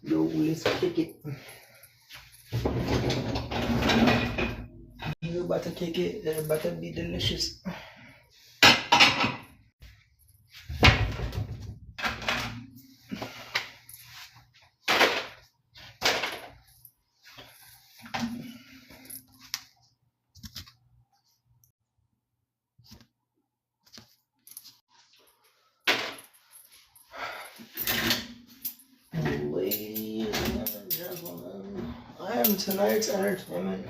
Yo, let's kick it. We're about to kick it. It's about to be delicious. Ladies and gentlemen, I am tonight's entertainment.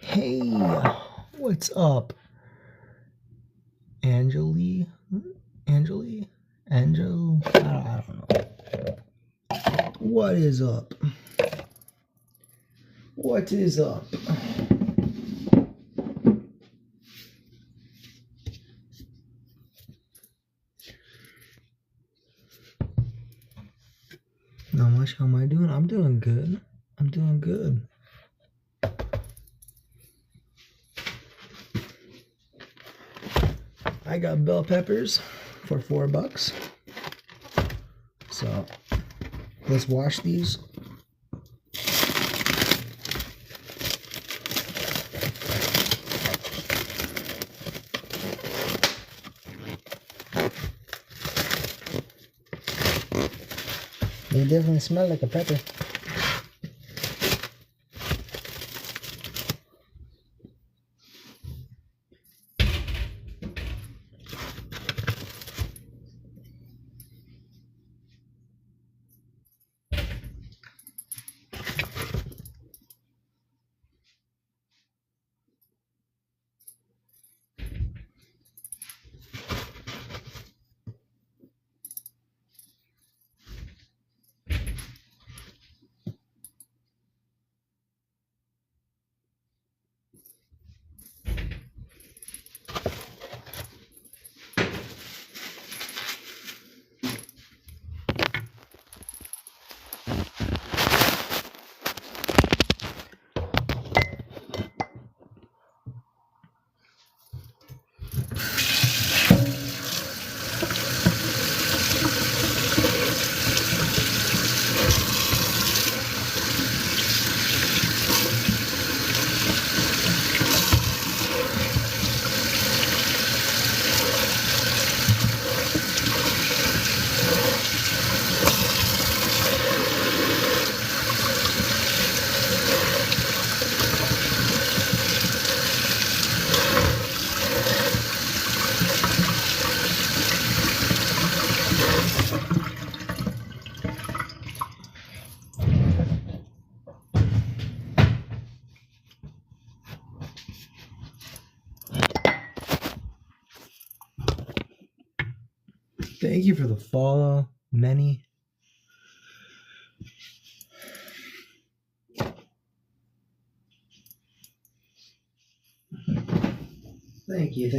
Hey, what's up? Angel? I don't know. What is up? What is up? Not much. How am I doing? I'm doing good. I got bell peppers for $4. So let's wash these. They definitely smell like a pepper. Thank you for the follow, Many. Thank you.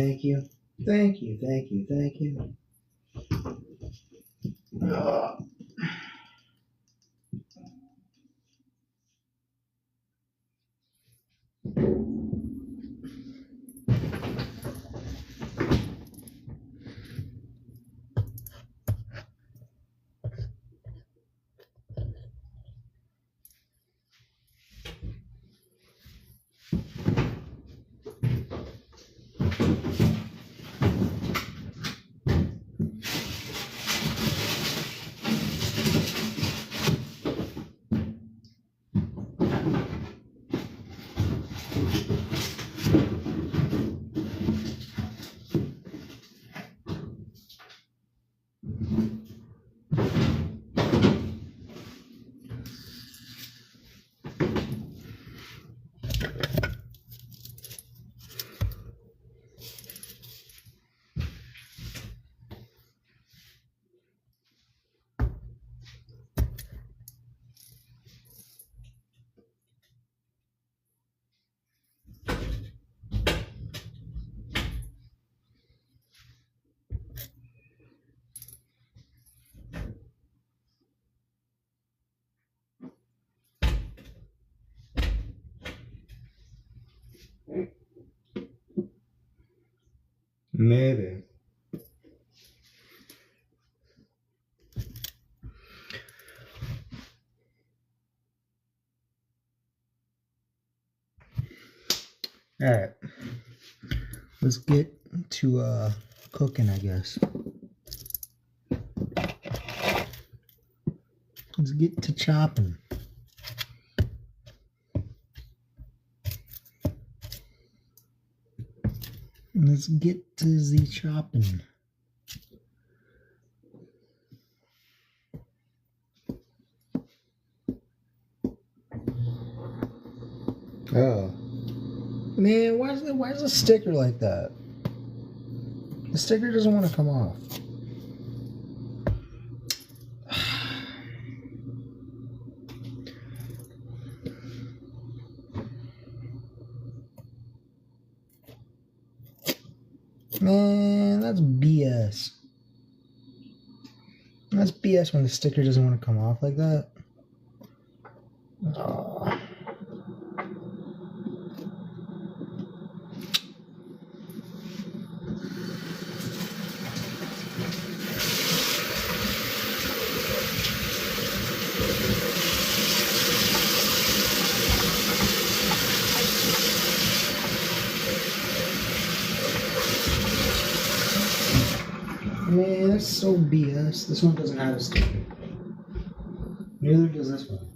Maybe. Alright. Let's get to cooking, I guess. Let's get to chopping. Let's get to the chopping. Oh. Man, why is the sticker like that? The sticker doesn't want to come off. Man, that's BS. That's BS when the sticker doesn't want to come off like that. Oh. Man, that's so BS. This one doesn't have a sticker. Neither does this one.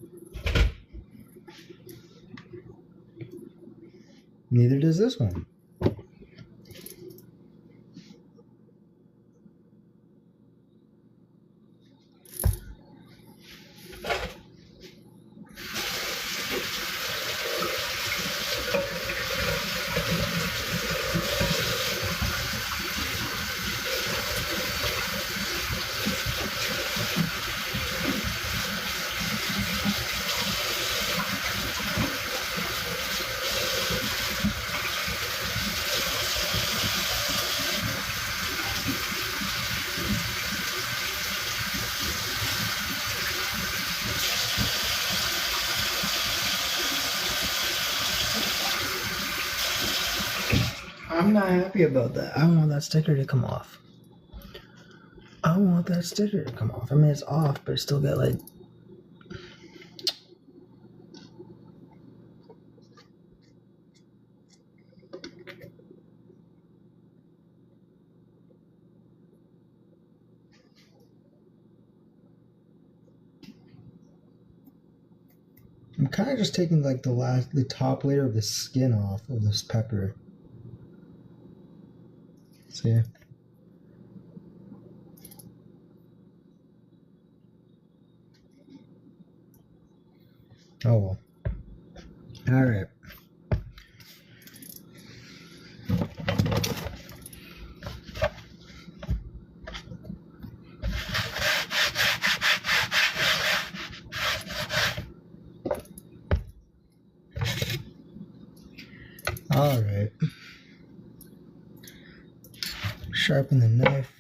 Neither does this one. I'm not happy about that. I want that sticker to come off. I want that sticker to come off. I mean, it's off, but it's still got like... I'm kind of just taking like the top layer of the skin off of this pepper. See? Oh well. Alright. Alright. Sharpen the knife.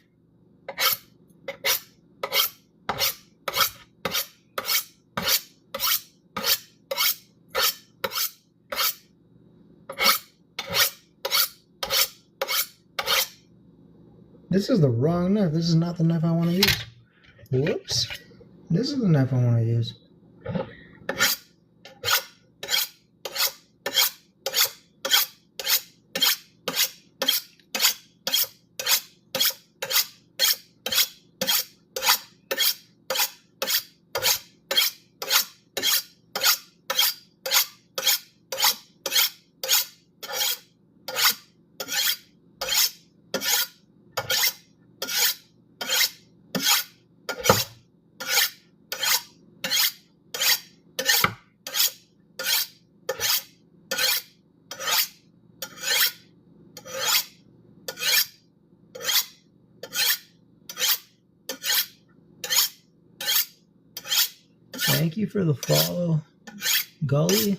This is the wrong knife. This is not the knife I want to use. Whoops. This is the knife I want to use. Thank you for the follow, Gully.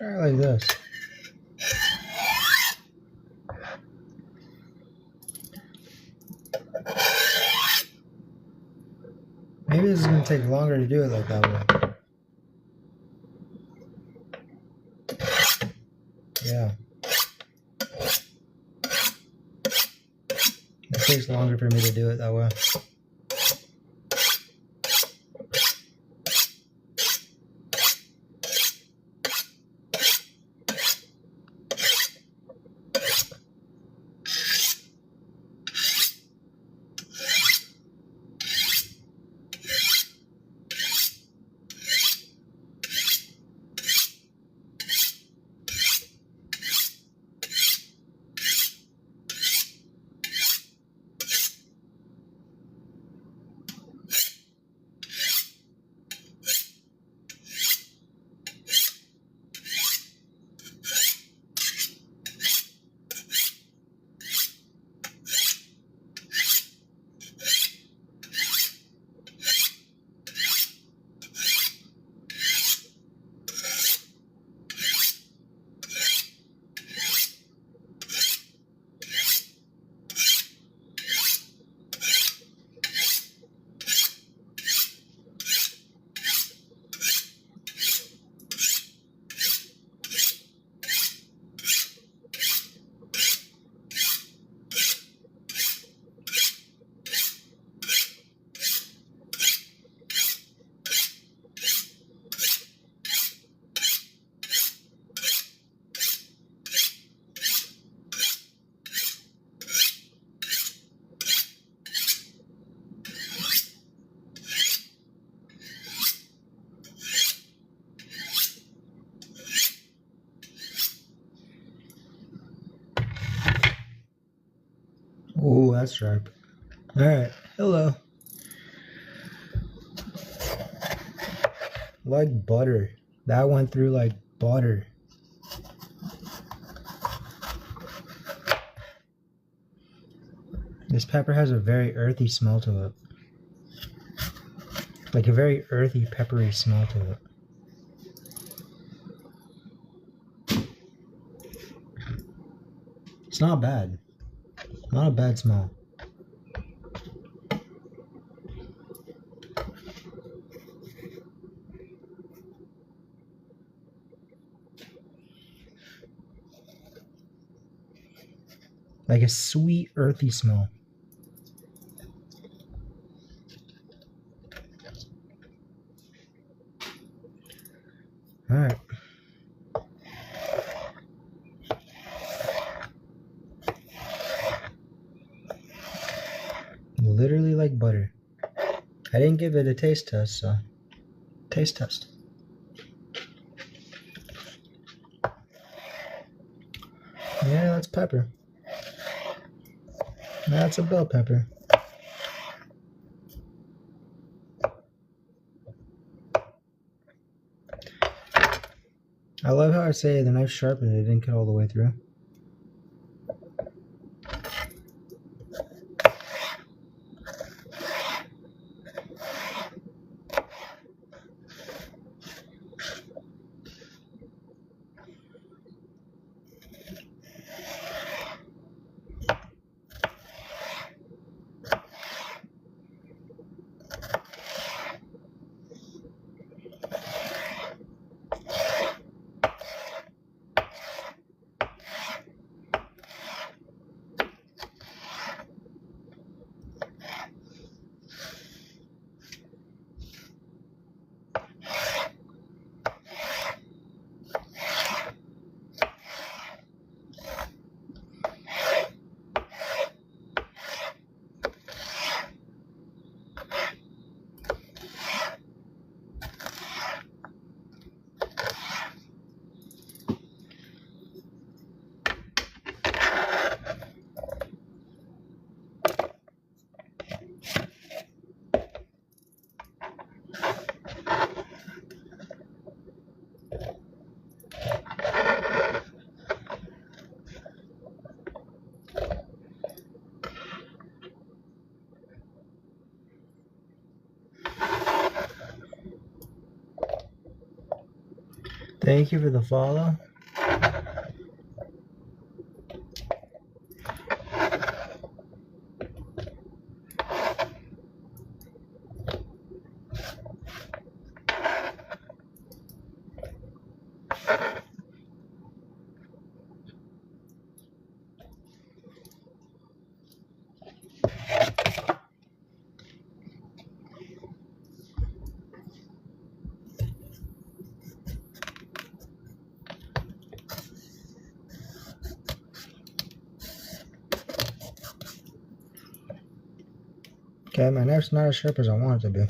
Try it like this. Maybe this is going to take longer to do it like that way. Yeah. It takes longer for me to do it that way. Oh, that's sharp. Alright, hello. Like butter. That went through like butter. This pepper has a very earthy smell to it. Like a very earthy, peppery smell to it. It's not bad. Not a bad smell. Like a sweet, earthy smell. Alright. Literally like butter. I didn't give it a taste test, so taste test. Yeah, that's pepper. That's a bell pepper. I love how I say the knife sharpened, it didn't get all the way through. Thank you for the follow. Okay, my knife's not as sharp as I want it to be.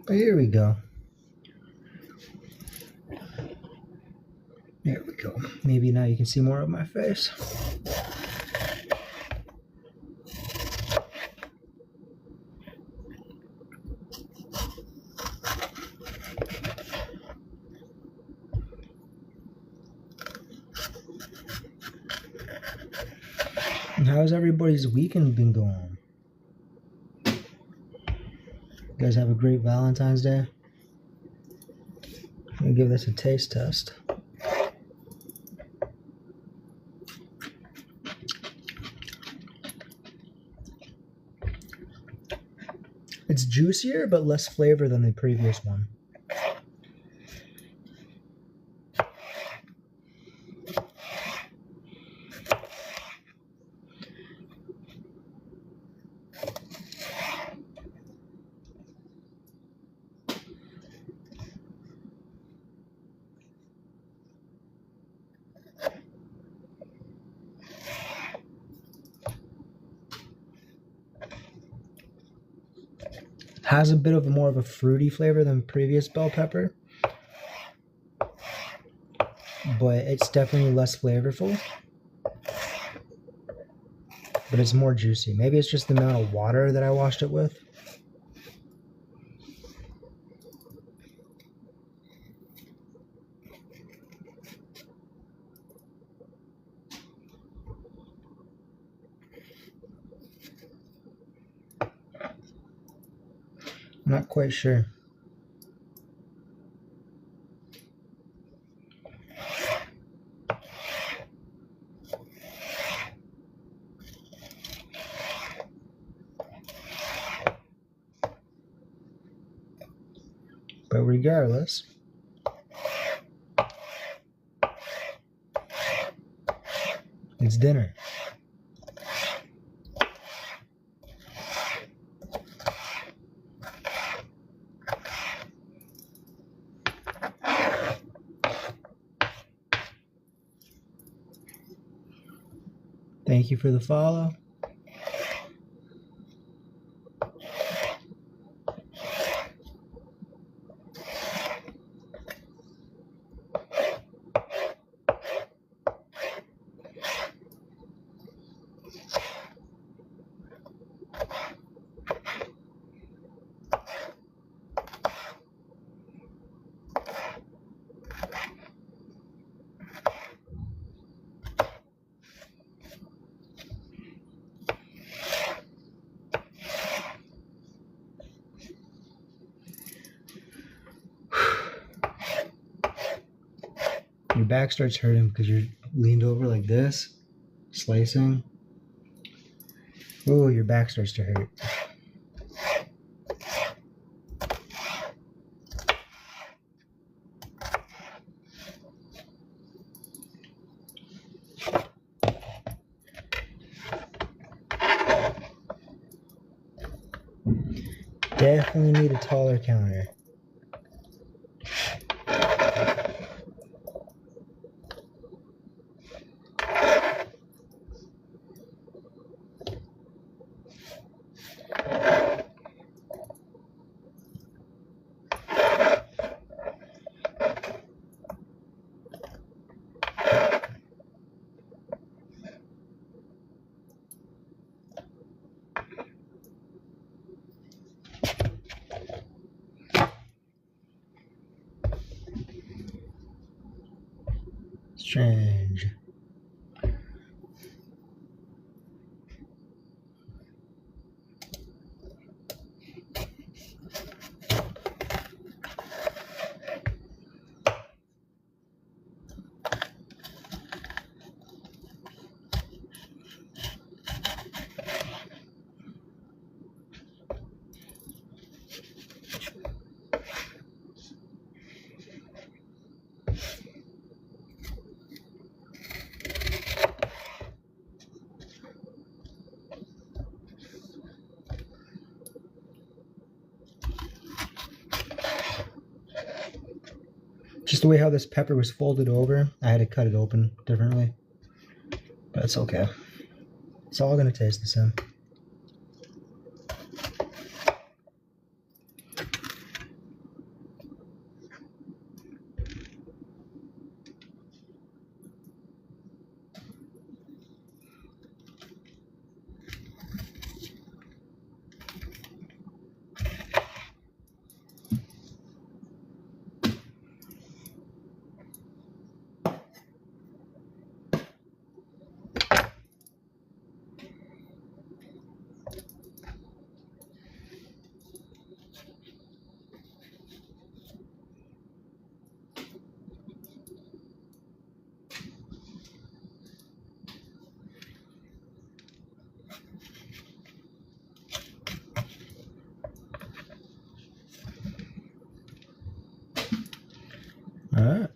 But here we go. There we go. Maybe now you can see more of my face. And how's everybody's weekend been going? You guys have a great Valentine's Day? I'm gonna give this a taste test. It's juicier but less flavor than the previous one. Has a bit of more of a fruity flavor than previous bell pepper, but it's definitely less flavorful. But it's more juicy. Maybe it's just the amount of water that I washed it with. I'm not quite sure. But regardless, it's dinner. Thank you for the follow. Your back starts hurting because you're leaned over like this, slicing. Oh, your back starts to hurt. Definitely need a taller counter. Strange. Just the way how this pepper was folded over, I had to cut it open differently. But it's okay. It's all gonna taste the same. All right.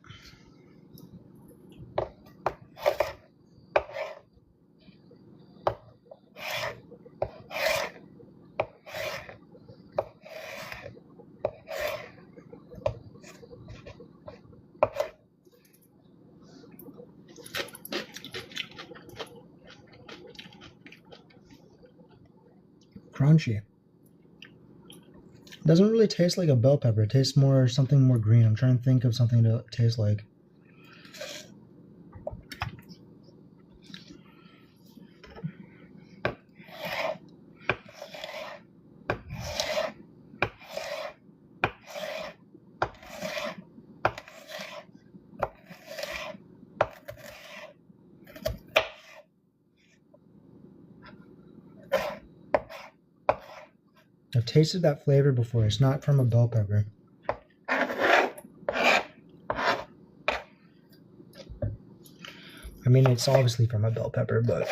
Crunchy. Doesn't really taste like a bell pepper. It tastes more something more green. I'm trying to think of something to taste like. I've tasted that flavor before. It's not from a bell pepper. I mean, it's obviously from a bell pepper, but...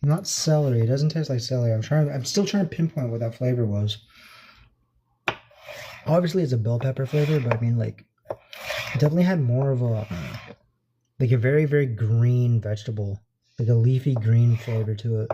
Not celery. It doesn't taste like celery. I'm still trying to pinpoint what that flavor was. Obviously, it's a bell pepper flavor, but I mean, like, it definitely had more of a, like a very, very green vegetable, like a leafy green flavor to it.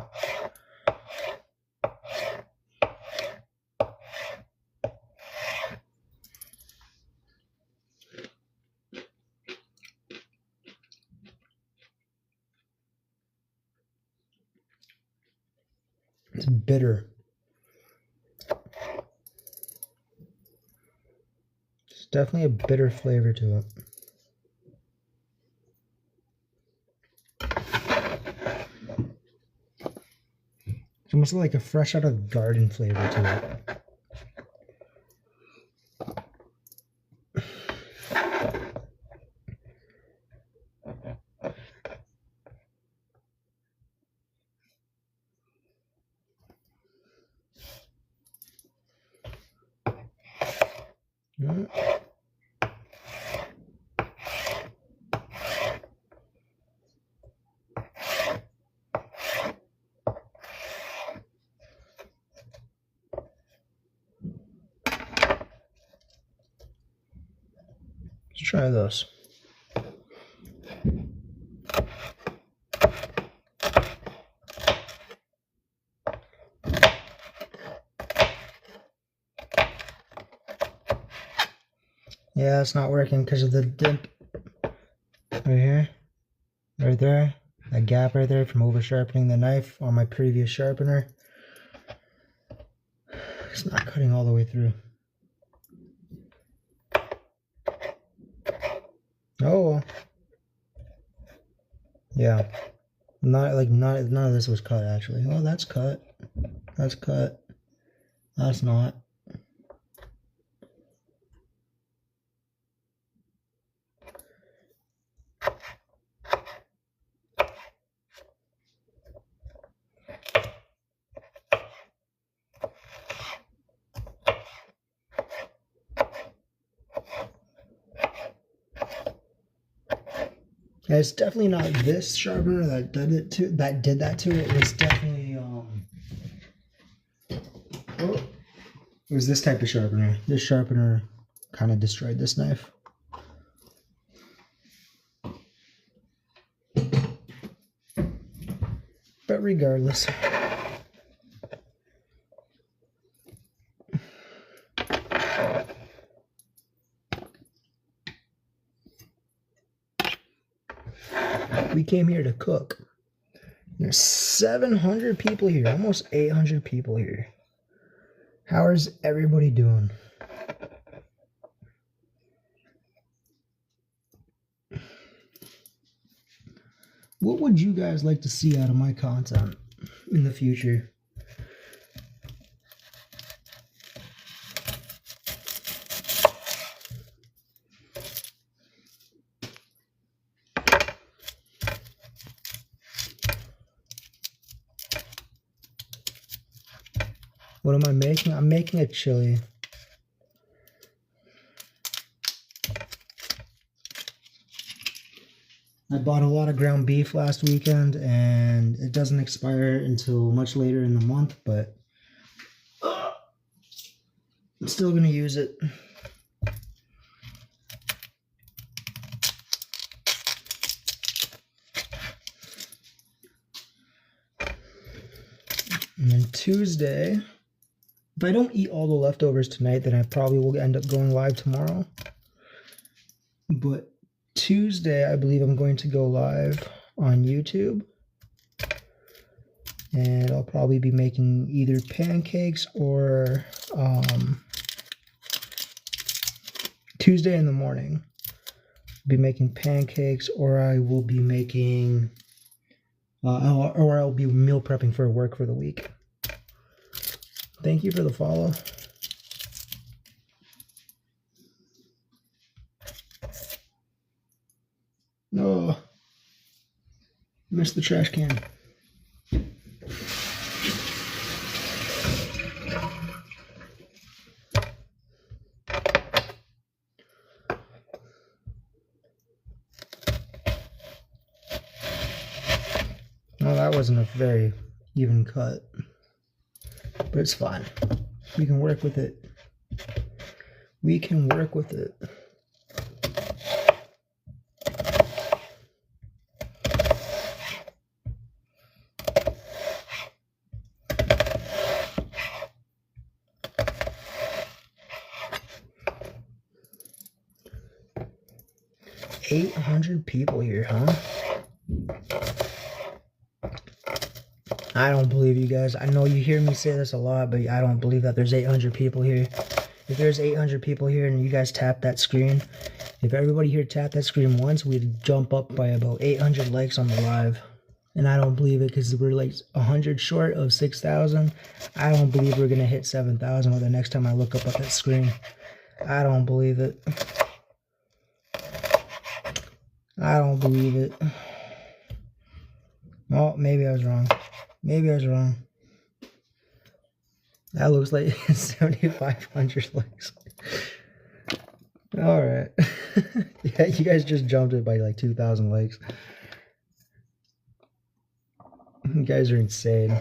It's bitter. It's definitely a bitter flavor to it. It's almost like a fresh out of garden flavor to it. Let's try this. Yeah, it's not working because of the dip right here, right there, that gap right there from over sharpening the knife on my previous sharpener. It's not cutting all the way through. Oh well. Yeah, none of this was cut actually. Oh, that's cut. That's cut. That's not. Yeah, it's definitely not this sharpener that did that to it. It was definitely it was this type of sharpener. This sharpener kind of destroyed this knife. But regardless. We came here to cook. There's 700 people here, almost 800 people here. How is everybody doing? What would you guys like to see out of my content in the future? What am I making? I'm making a chili. I bought a lot of ground beef last weekend, and it doesn't expire until much later in the month, but I'm still going to use it. And then Tuesday, if I don't eat all the leftovers tonight, then I probably will end up going live tomorrow. But Tuesday, I believe I'm going to go live on YouTube. And I'll probably be making either pancakes or Tuesday in the morning. I'll be making pancakes, or I will be making or I'll be meal prepping for work for the week. Thank you for the follow. No, missed the trash can. Well, that wasn't a very even cut, but it's fine. We can work with it. We can work with it. $800 people here, huh? I don't believe you guys. I know you hear me say this a lot, but I don't believe that there's 800 people here. If there's 800 people here and you guys tap that screen, if everybody here tapped that screen once, we'd jump up by about 800 likes on the live. And I don't believe it because we're like 100 short of 6,000. I don't believe we're going to hit 7,000 by the next time I look up at that screen. I don't believe it. I don't believe it. Oh, maybe I was wrong. Maybe I was wrong. That looks like 7,500 likes. All right. Yeah, you guys just jumped it by like 2,000 likes. You guys are insane.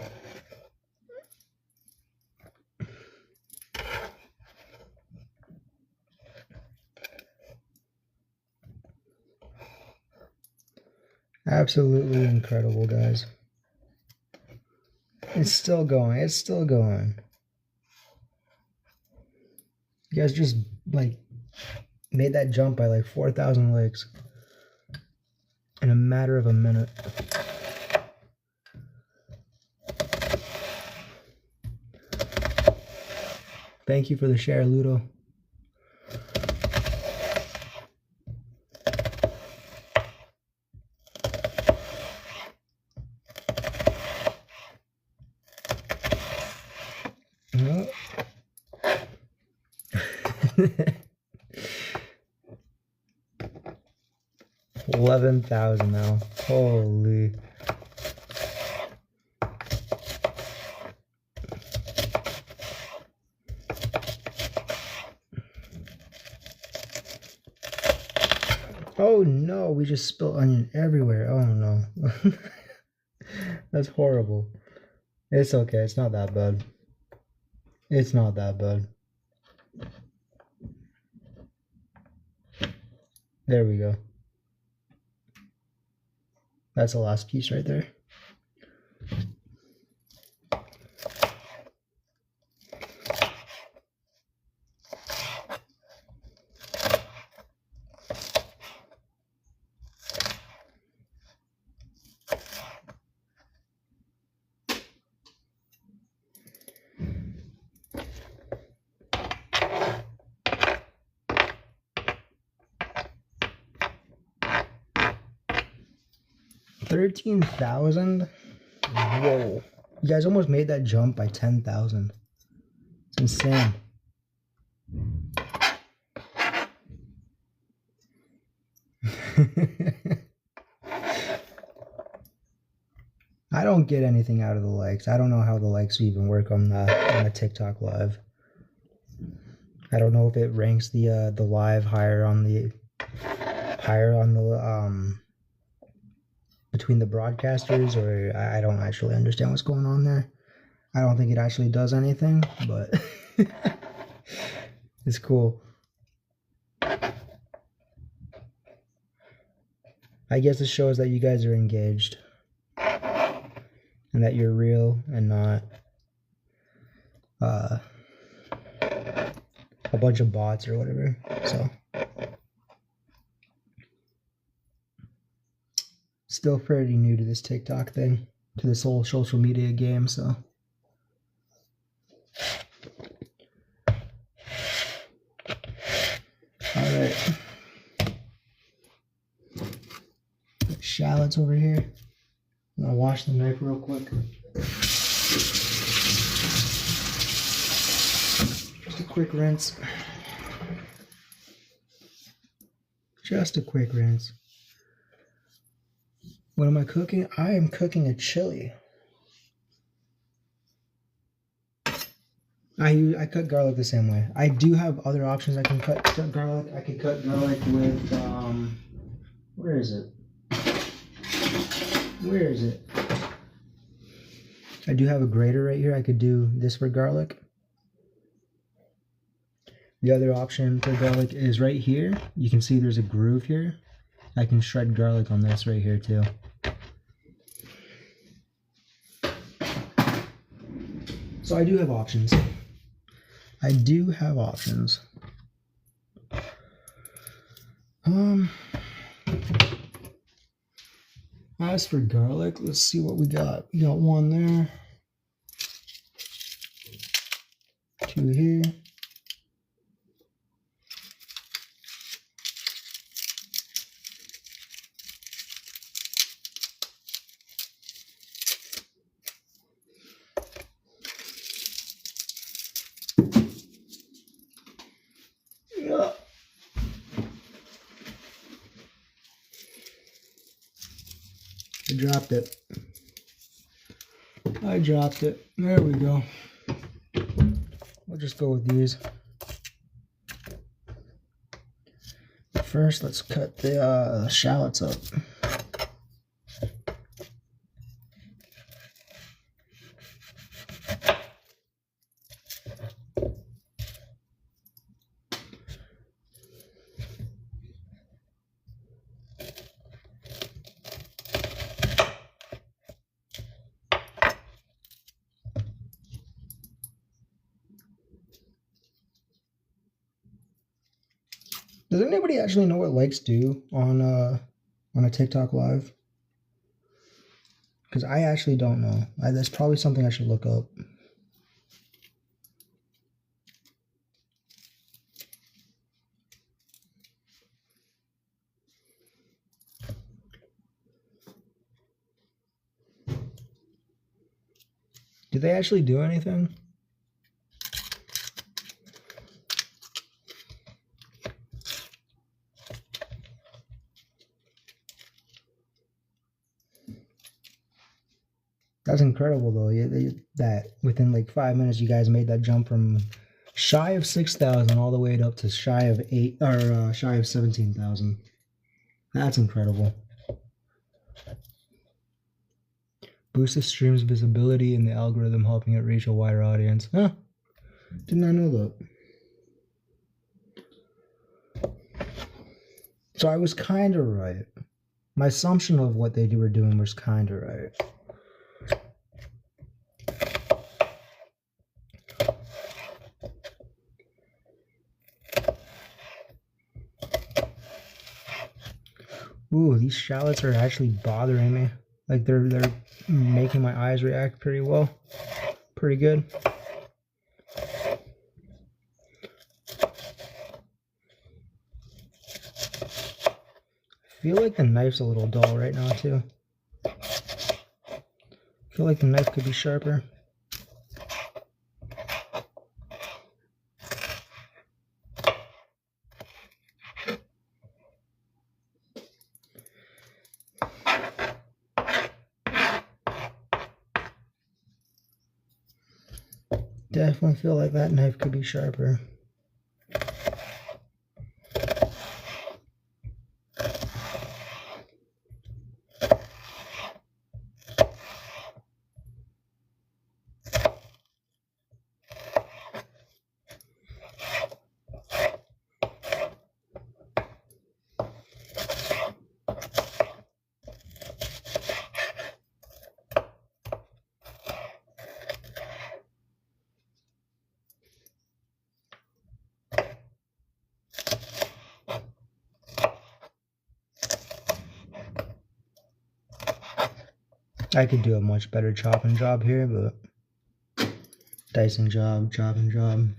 Absolutely incredible, guys. It's still going. It's still going. You guys just like made that jump by like 4,000 likes in a matter of a minute. Thank you for the share, Ludo. Oh. 11,000 now. Holy. Oh no, we just spilled onion everywhere. Oh no. That's horrible. It's okay, it's not that bad. It's not that bad. There we go. That's the last piece right there. $13,000? Whoa. You guys almost made that jump by 10,000. It's insane. I don't get anything out of the likes. I don't know how the likes even work on the TikTok live. I don't know if it ranks the live higher on the between the broadcasters, or I don't actually understand what's going on there. I don't think it actually does anything, but it's cool. I guess it shows that you guys are engaged and that you're real and not a bunch of bots or whatever. So still pretty new to this TikTok thing, to this whole social media game, so alright. Shallots over here. I'm gonna wash the knife real quick. Just a quick rinse. Just a quick rinse. What am I cooking? I am cooking a chili. I cut garlic the same way. I do have other options. I can cut garlic. I could cut garlic with where is it? Where is it? I do have a grater right here. I could do this for garlic. The other option for garlic is right here. You can see there's a groove here. I can shred garlic on this right here too. So I do have options. I do have options. As for garlic, let's see what we got. We got one there. Two here. Yeah. I dropped it. I dropped it. There we go. We'll just go with these. First, let's cut the shallots up. Does anybody actually know what likes do on a TikTok live? Because I actually don't know. That's probably something I should look up. Do they actually do anything? That's incredible, though. That within like 5 minutes, you guys made that jump from shy of 6,000 all the way up to shy of shy of 17,000. That's incredible. Boost the stream's visibility and the algorithm, helping it reach a wider audience. Huh? Did not know that. So I was kind of right. My assumption of what they were doing was kind of right. Ooh, these shallots are actually bothering me. Like they're making my eyes react pretty well. Pretty good. I feel like the knife's a little dull right now too. I feel like the knife could be sharper. Definitely feel like that knife could be sharper. I could do a much better chopping job here, but dicing job, chopping job.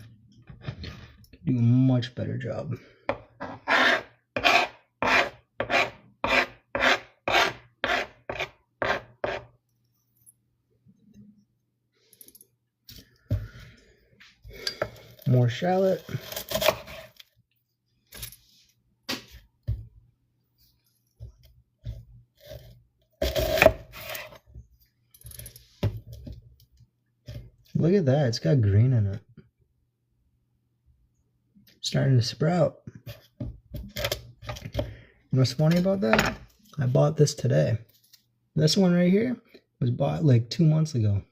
Could do a much better job. More shallot. Look at that, it's got green in it. Starting to sprout. You know what's funny about that? I bought this today. This one right here was bought like 2 months ago.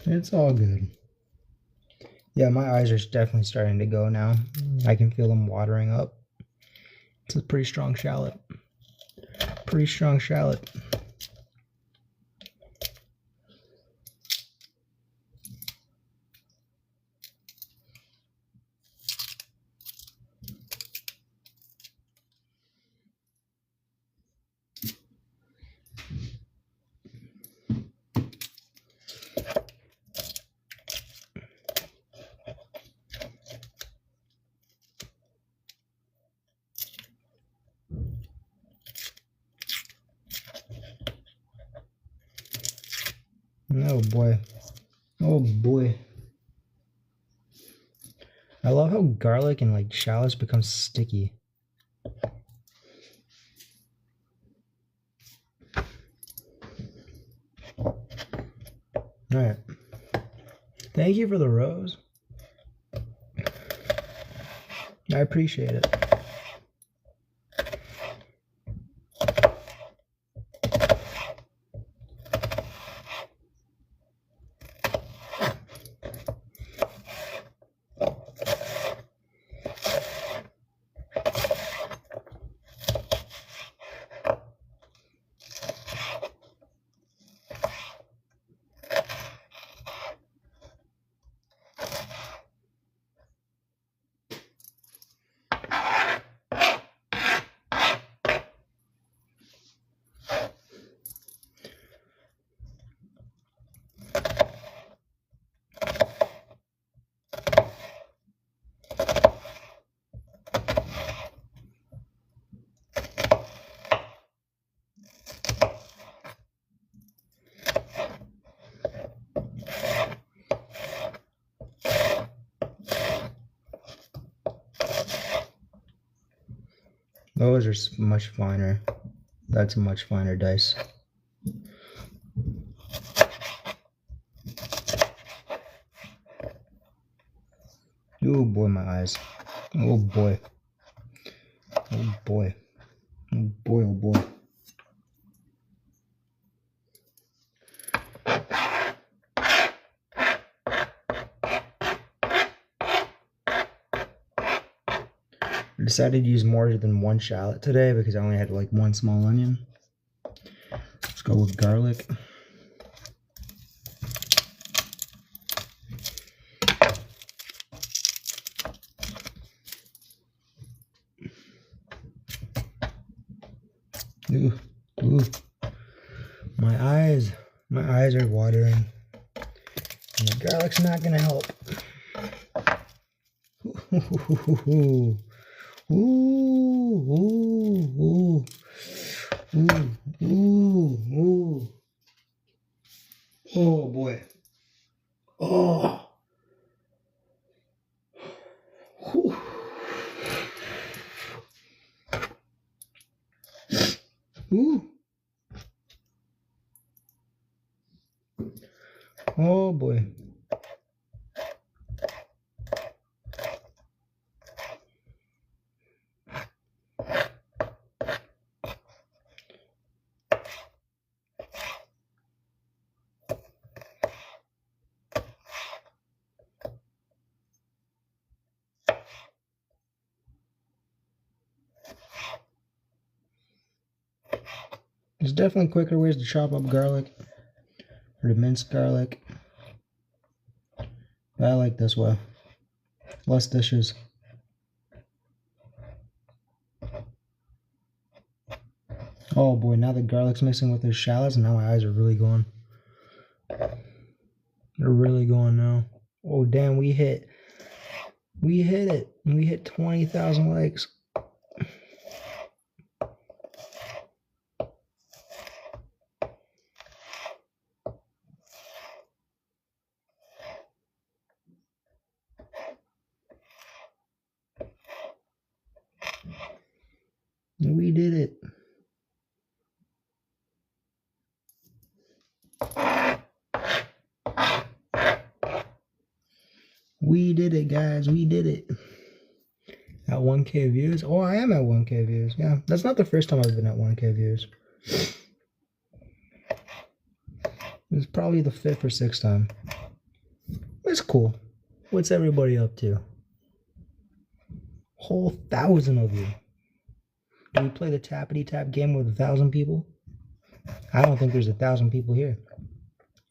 It's all good. Yeah, my eyes are definitely starting to go now. I can feel them watering up. It's a pretty strong shallot. Pretty strong shallot. Oh boy. Oh boy. I love how garlic and like shallots become sticky. Alright. Thank you for the rose. I appreciate it. Those are much finer. That's a much finer dice. Oh boy, my eyes. Oh boy. Oh boy. Oh boy, oh boy. I decided to use more than one shallot today because I only had like one small onion. Let's go with garlic. Ooh, ooh. My eyes are watering. And the garlic's not gonna help. Ooh, ooh, ooh, ooh, ooh, ooh. Oh boy. Oh. Whew. Ooh. Oh boy. There's definitely quicker ways to chop up garlic or to mince garlic. But I like this way. Less dishes. Oh boy, now the garlic's mixing with the shallots and now my eyes are really going. They're really going now. Oh damn, we hit it. We hit 20,000 likes. We did it. We did it, guys. We did it. At 1K views? Oh, I am at 1K views. Yeah, that's not the first time I've been at 1K views. It's probably the 5th or 6th time. It's cool. What's everybody up to? Whole 1,000 of you. Do we play the tappity tap game with 1,000 people? I don't think there's 1,000 people here.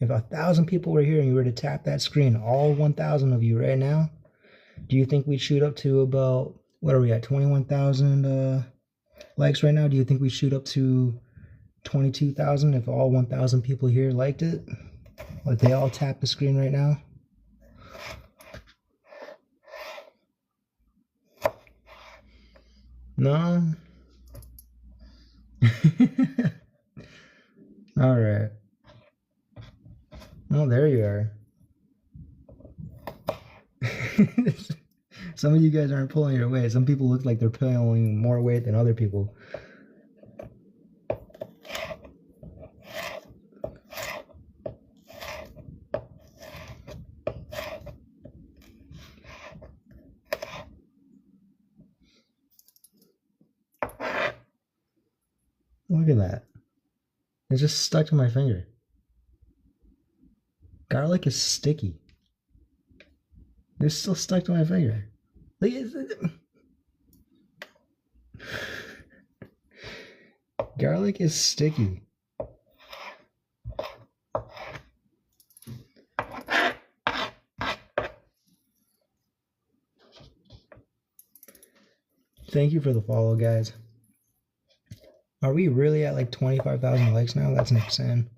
If 1,000 people were here and you were to tap that screen, all 1,000 of you right now, do you think we'd shoot up to about, what are we at, 21,000 likes right now? Do you think we'd shoot up to 22,000 if all 1,000 people here liked it? Like they all tap the screen right now? No? All right. Oh, there you are. Some of you guys aren't pulling your weight. Some people look like they're pulling more weight than other people. Look at that. It just stuck to my finger. Garlic is sticky. It's still stuck to my finger. Garlic is sticky. Thank you for the follow, guys. Are we really at like 25,000 likes now? That's insane.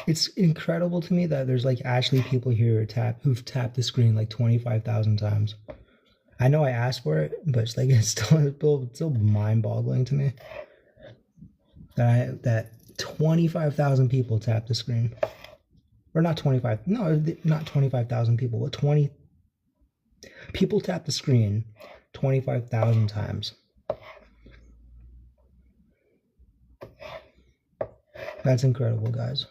It's incredible to me that there's like actually people here who've tapped the screen like 25,000 times. I know I asked for it, but it's like it's still mind-boggling to me that 25,000 people tapped the screen. Or not 25. No, not 25,000 people, but 20 people tapped the screen 25,000 times. That's incredible, guys.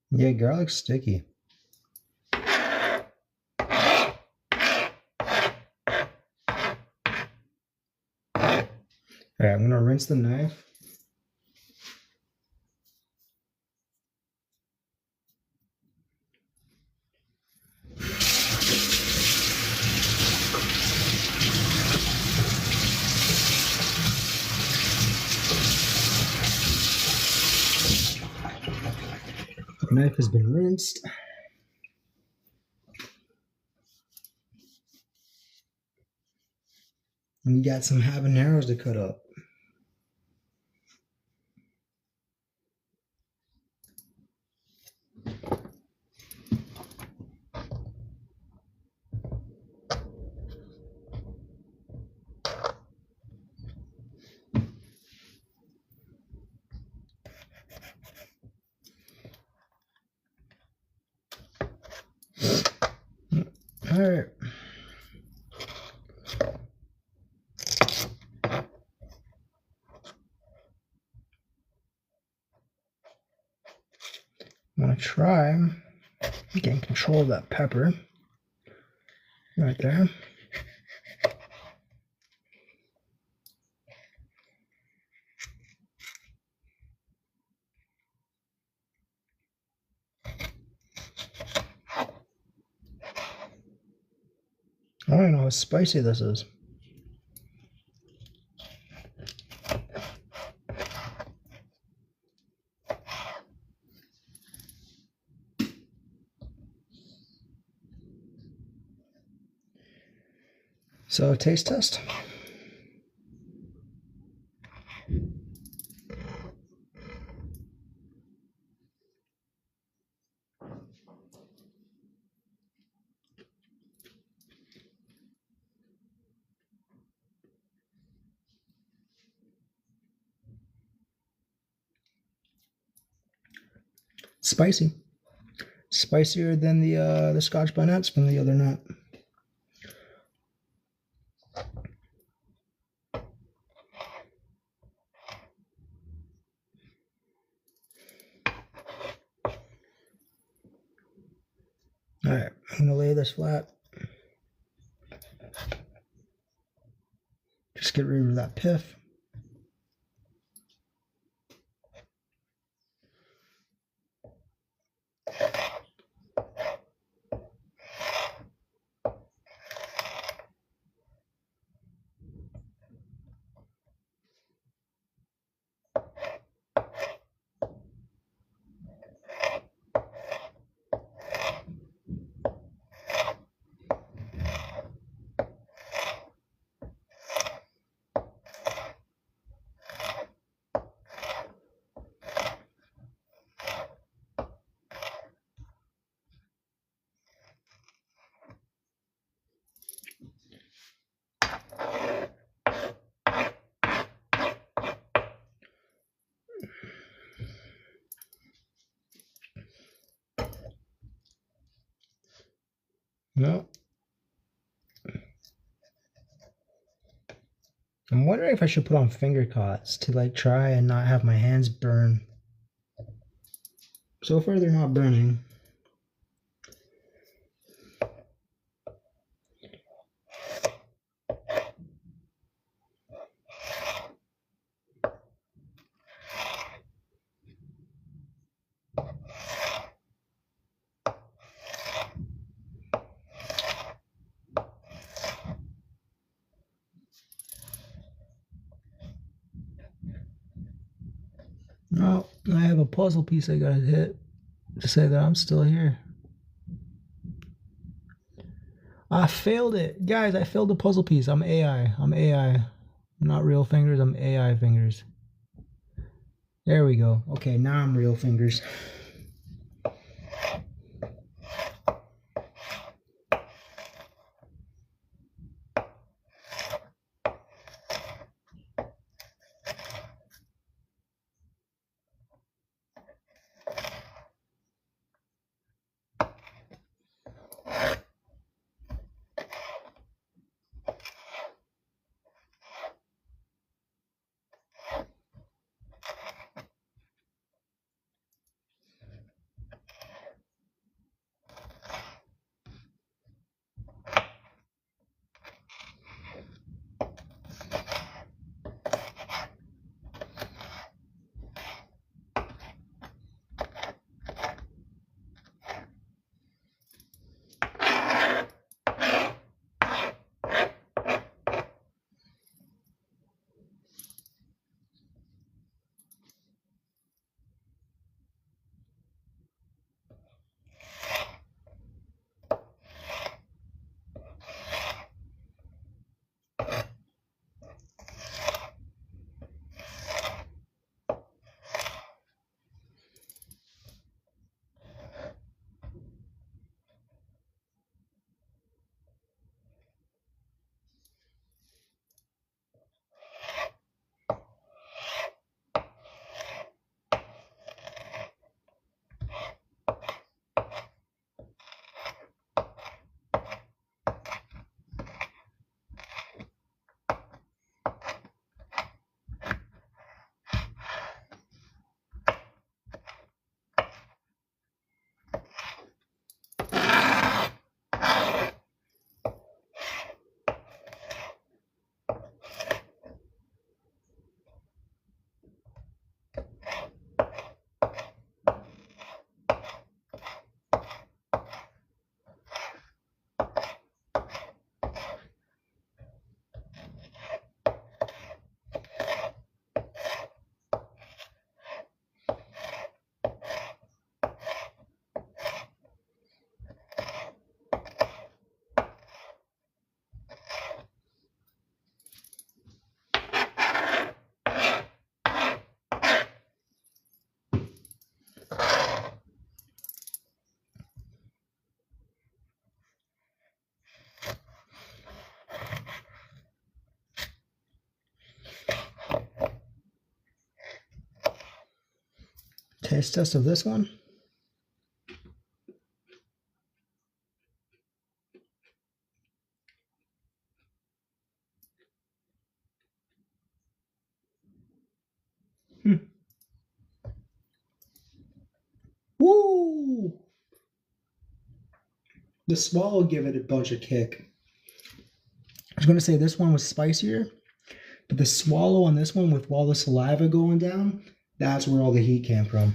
Yeah, garlic's sticky. Alright, I'm gonna rinse the knife. The knife has been rinsed. And we got some habaneros to cut up. All right. I'm gonna try getting control of that pepper right there. I don't know how spicy this is. So, taste test. Spicy. Spicier than the Scotch bonnets from the other nut. Alright, I'm gonna lay this flat. Just get rid of that pith. No. I'm wondering if I should put on finger cots to like try and not have my hands burn. So far they're not burning. No, I have a puzzle piece I gotta hit to say that I'm still here. I failed it. Guys, I failed the puzzle piece. I'm AI. I'm AI. I'm not real fingers, I'm AI fingers. There we go. Okay, now I'm real fingers. Taste test of this one. Woo! The swallow give it a bunch of kick. I was gonna say this one was spicier, but the swallow on this one with all the saliva going down, that's where all the heat came from.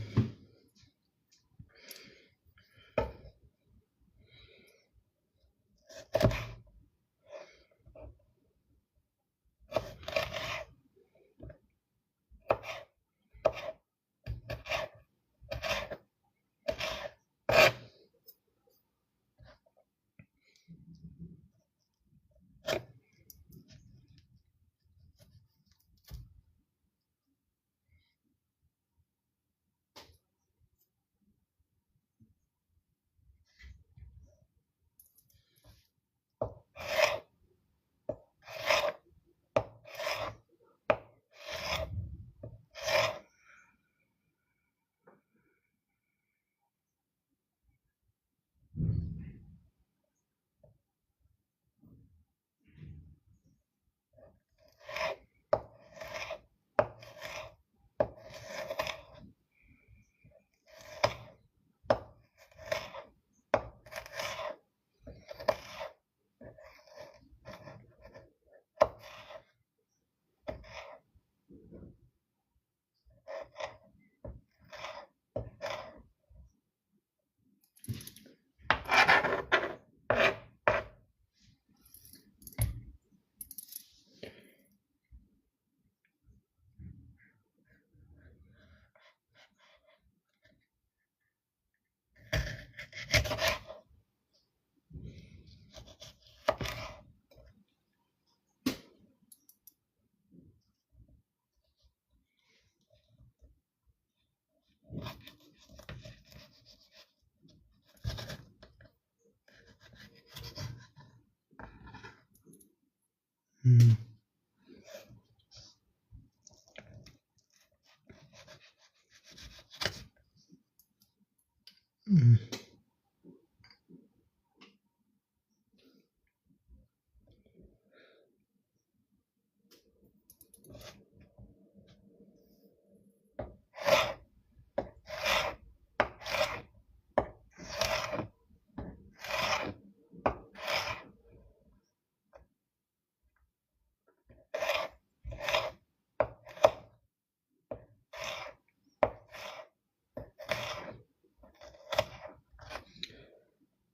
Mm. Mm.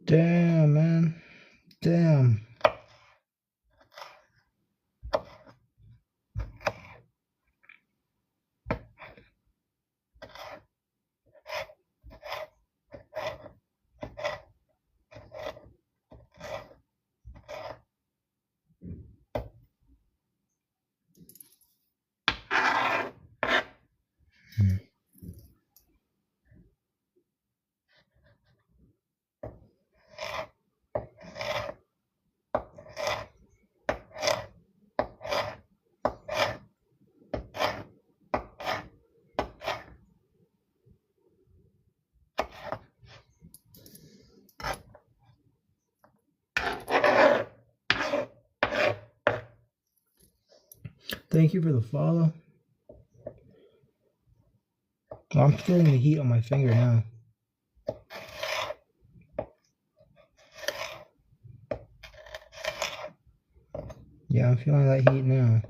Damn, man. Damn. Mm. Thank you for the follow. I'm feeling the heat on my finger now. Yeah, I'm feeling that heat now.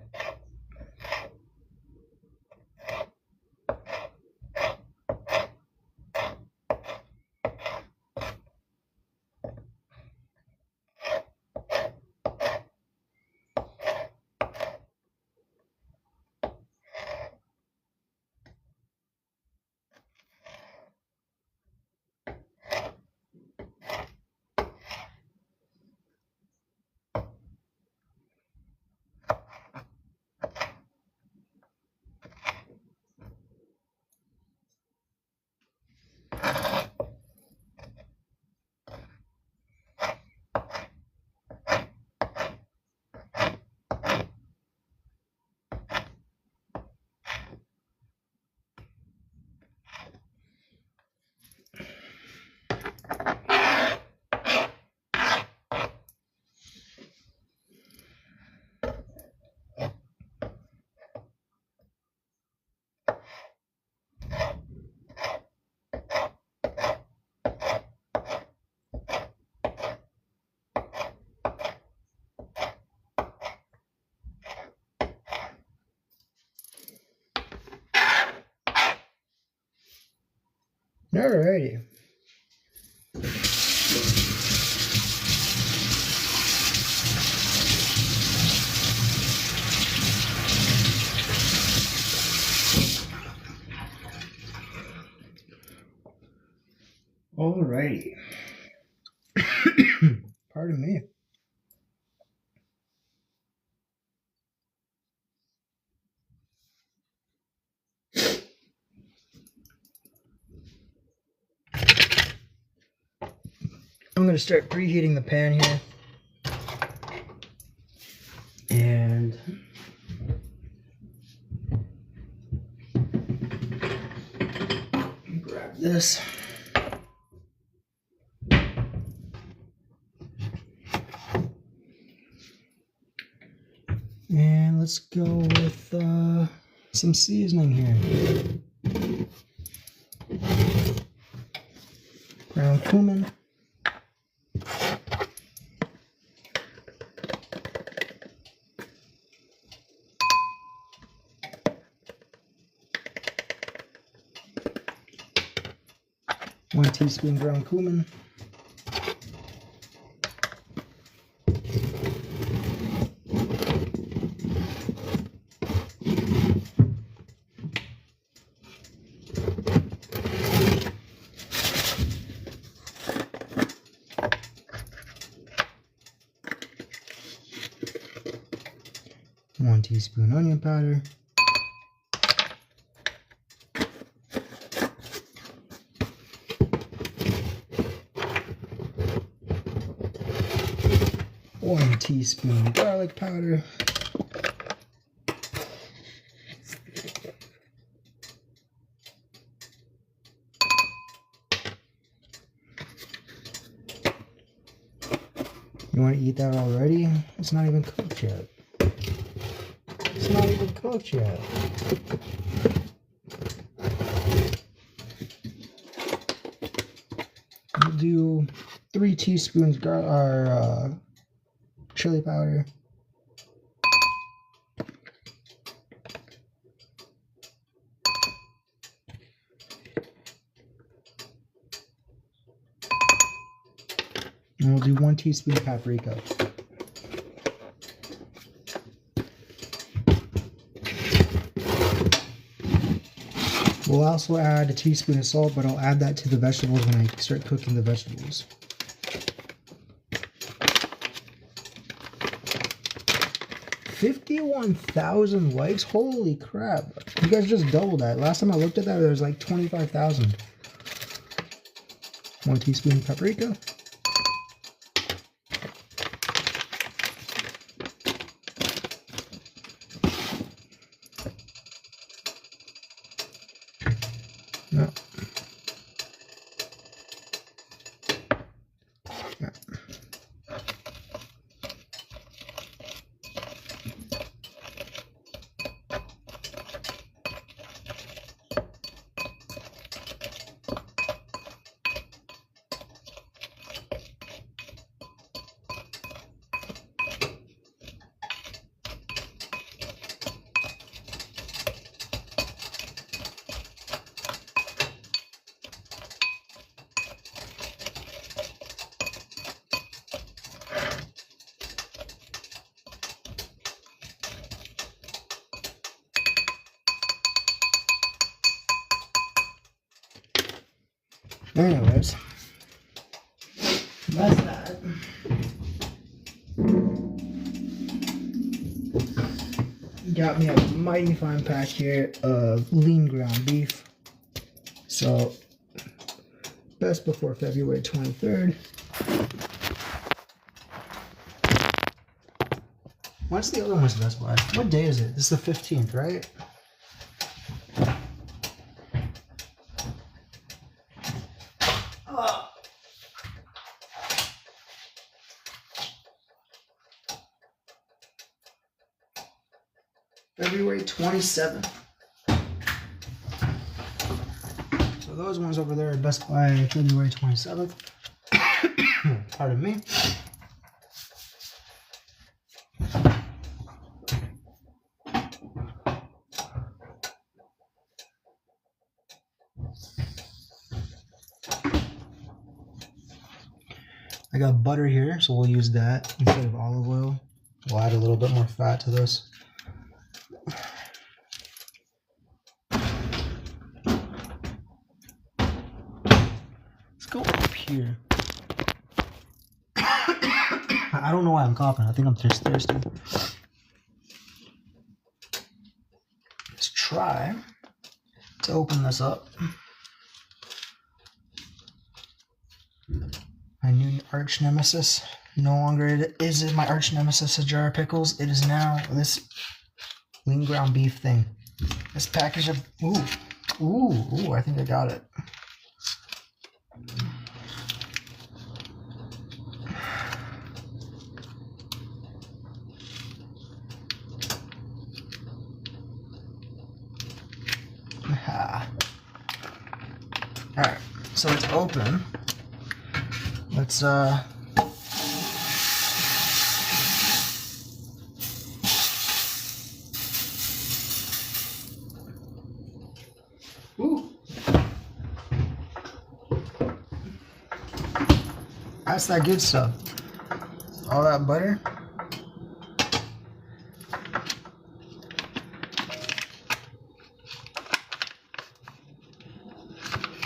Alrighty. Alrighty. Pardon me. I'm going to start preheating the pan here. And grab this. And let's go with some seasoning here. Ground cumin. One teaspoon ground cumin. One teaspoon onion powder. 1 teaspoon garlic powder. You want to eat that already? It's not even cooked yet. It's not even cooked yet. We'll do 3 teaspoons chili powder. And we'll do 1 teaspoon paprika. We'll also add a teaspoon of salt, but I'll add that to the vegetables when I start cooking the vegetables. $51,000 likes? Holy crap. You guys just doubled that. Last time I looked at that, there was like 25,000. 1 teaspoon paprika. No. No. Anyways, that's that. Got me a mighty fine pack here of lean ground beef. So, best before February 23rd. When's the other one's Best Buy? What day is it? This is the 15th, right? February 27th. So those ones over there are Best Buy February 27th. Pardon me. I got butter here, so we'll use that instead of olive oil. We'll add a little bit more fat to this. Let's go up here. I don't know why I'm coughing. I think I'm just thirsty. Let's try to open this up. My new arch nemesis. No longer is it my arch nemesis, a jar of pickles. It is now this lean ground beef thing. This package of ooh, I think I got it. Alright, so it's open. Let's ooh. That's that good stuff. All that butter.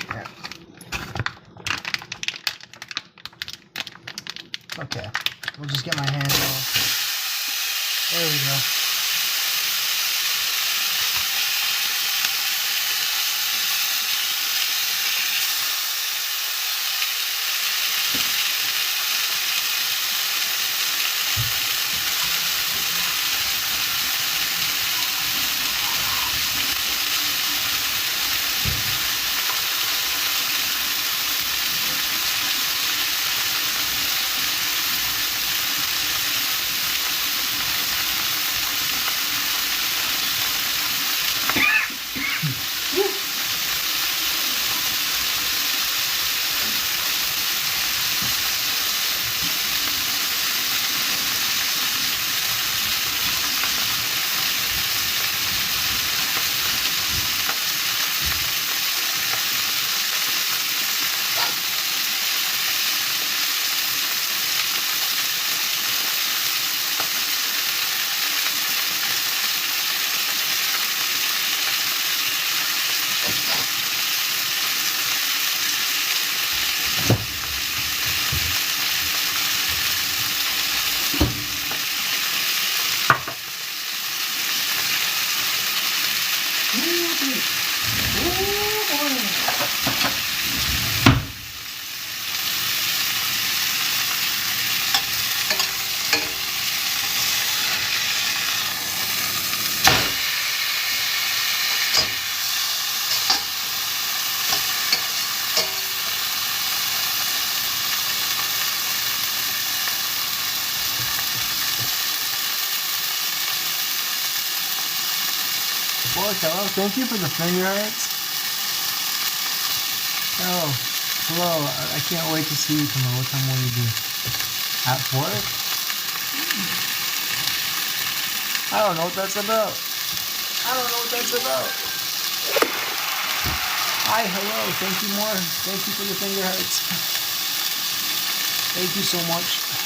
Yeah. Okay. We'll just get my hands off. There we go. Well, hello. Thank you for the finger hearts. Oh, hello. I can't wait to see you tomorrow. What time will you do? At work? I don't know what that's about. I don't know what that's about. Hi, hello. Thank you more. Thank you for the finger hearts. Thank you so much.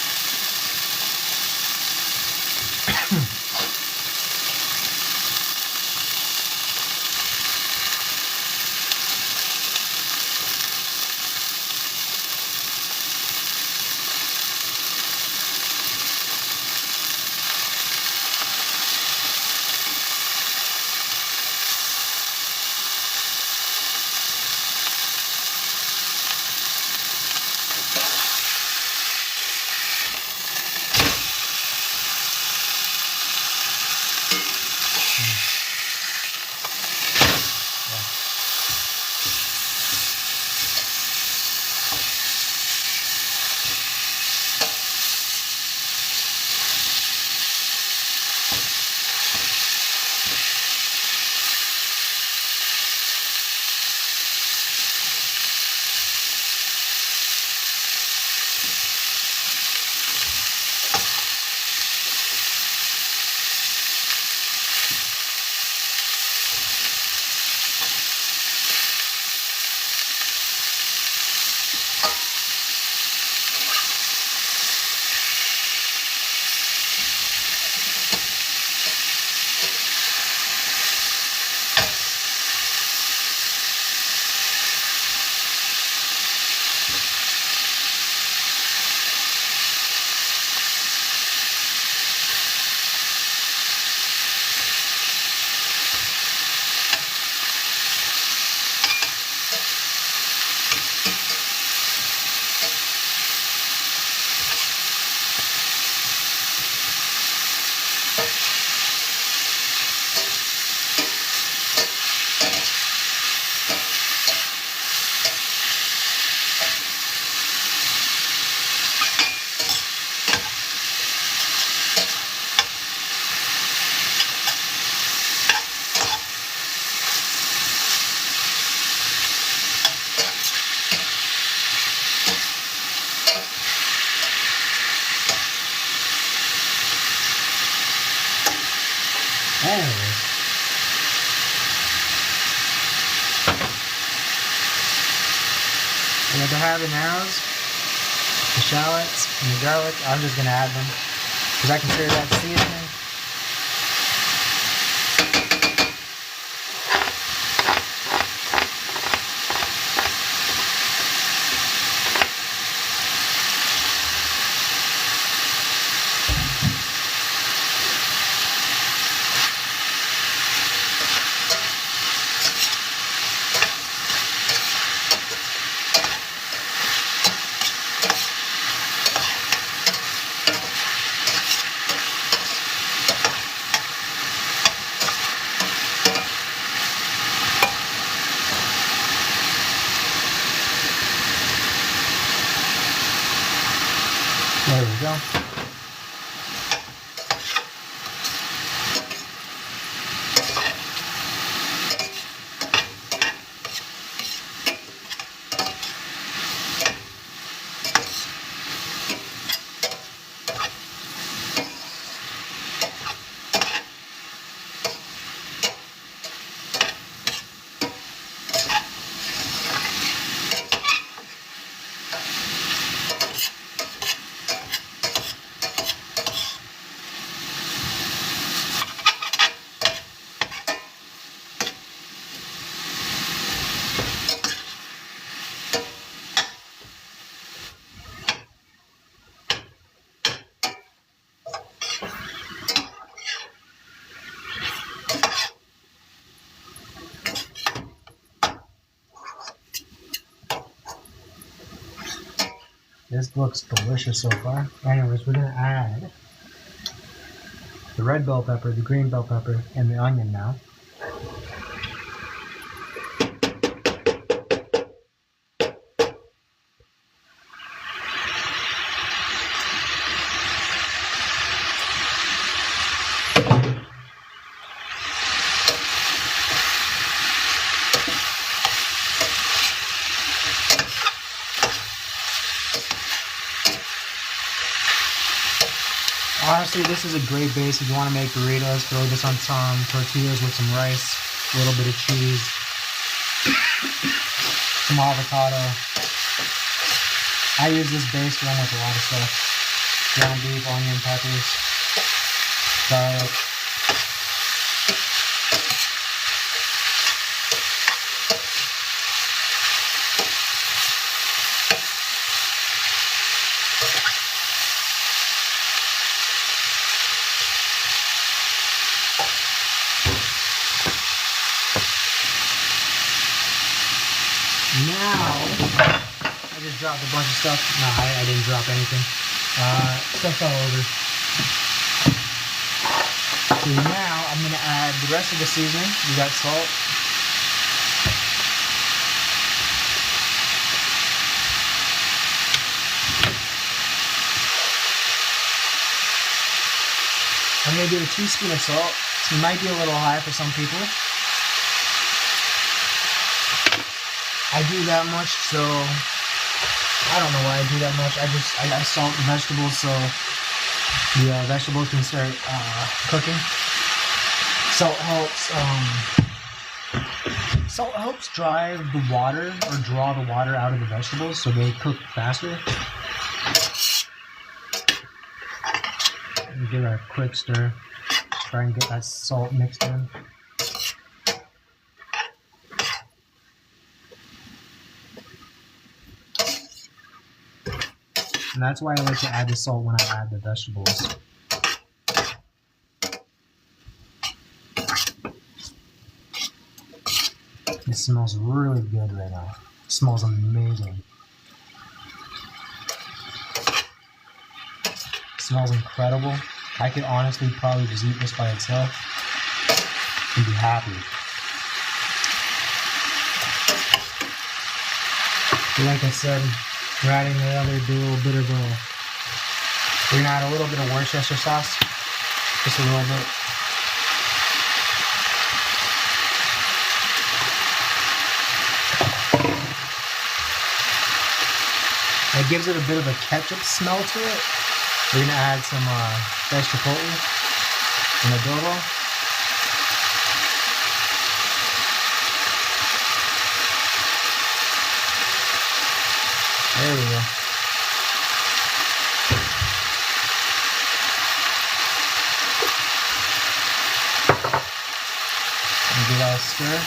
Anyway. And the habaneros, the shallots, and the garlic, I'm just going to add them because I consider that seasoning. There we go. This looks delicious so far. Anyways, we're going to add the red bell pepper, the green bell pepper, and the onion now. honestly, this is a great base if you want to make burritos. Throw this on some tortillas with some rice, a little bit of cheese, some avocado. I use this base to run with a lot of stuff. Ground beef, onion, peppers, garlic. Now, I just dropped a bunch of stuff. No, I didn't drop anything. Stuff fell over. So now I'm going to add the rest of the seasoning. We got salt. I'm going to do a teaspoon of salt. It might be a little high for some people. I do that much, so I don't know why I do that much. I salt the vegetables so the vegetables can start cooking. Salt helps drive the water or draw the water out of the vegetables so they cook faster. Give it a quick stir. Try and get that salt mixed in. And that's why I like to add the salt when I add the vegetables. It smells really good right now. It smells amazing. It smells incredible. I could honestly probably just eat this by itself and be happy. Like I said, we're adding another little bit of we're gonna add a little bit of Worcestershire sauce, just a little bit. It gives it a bit of a ketchup smell to it. We're gonna add some fresh chipotle and adobo. There we go. And give that a stir.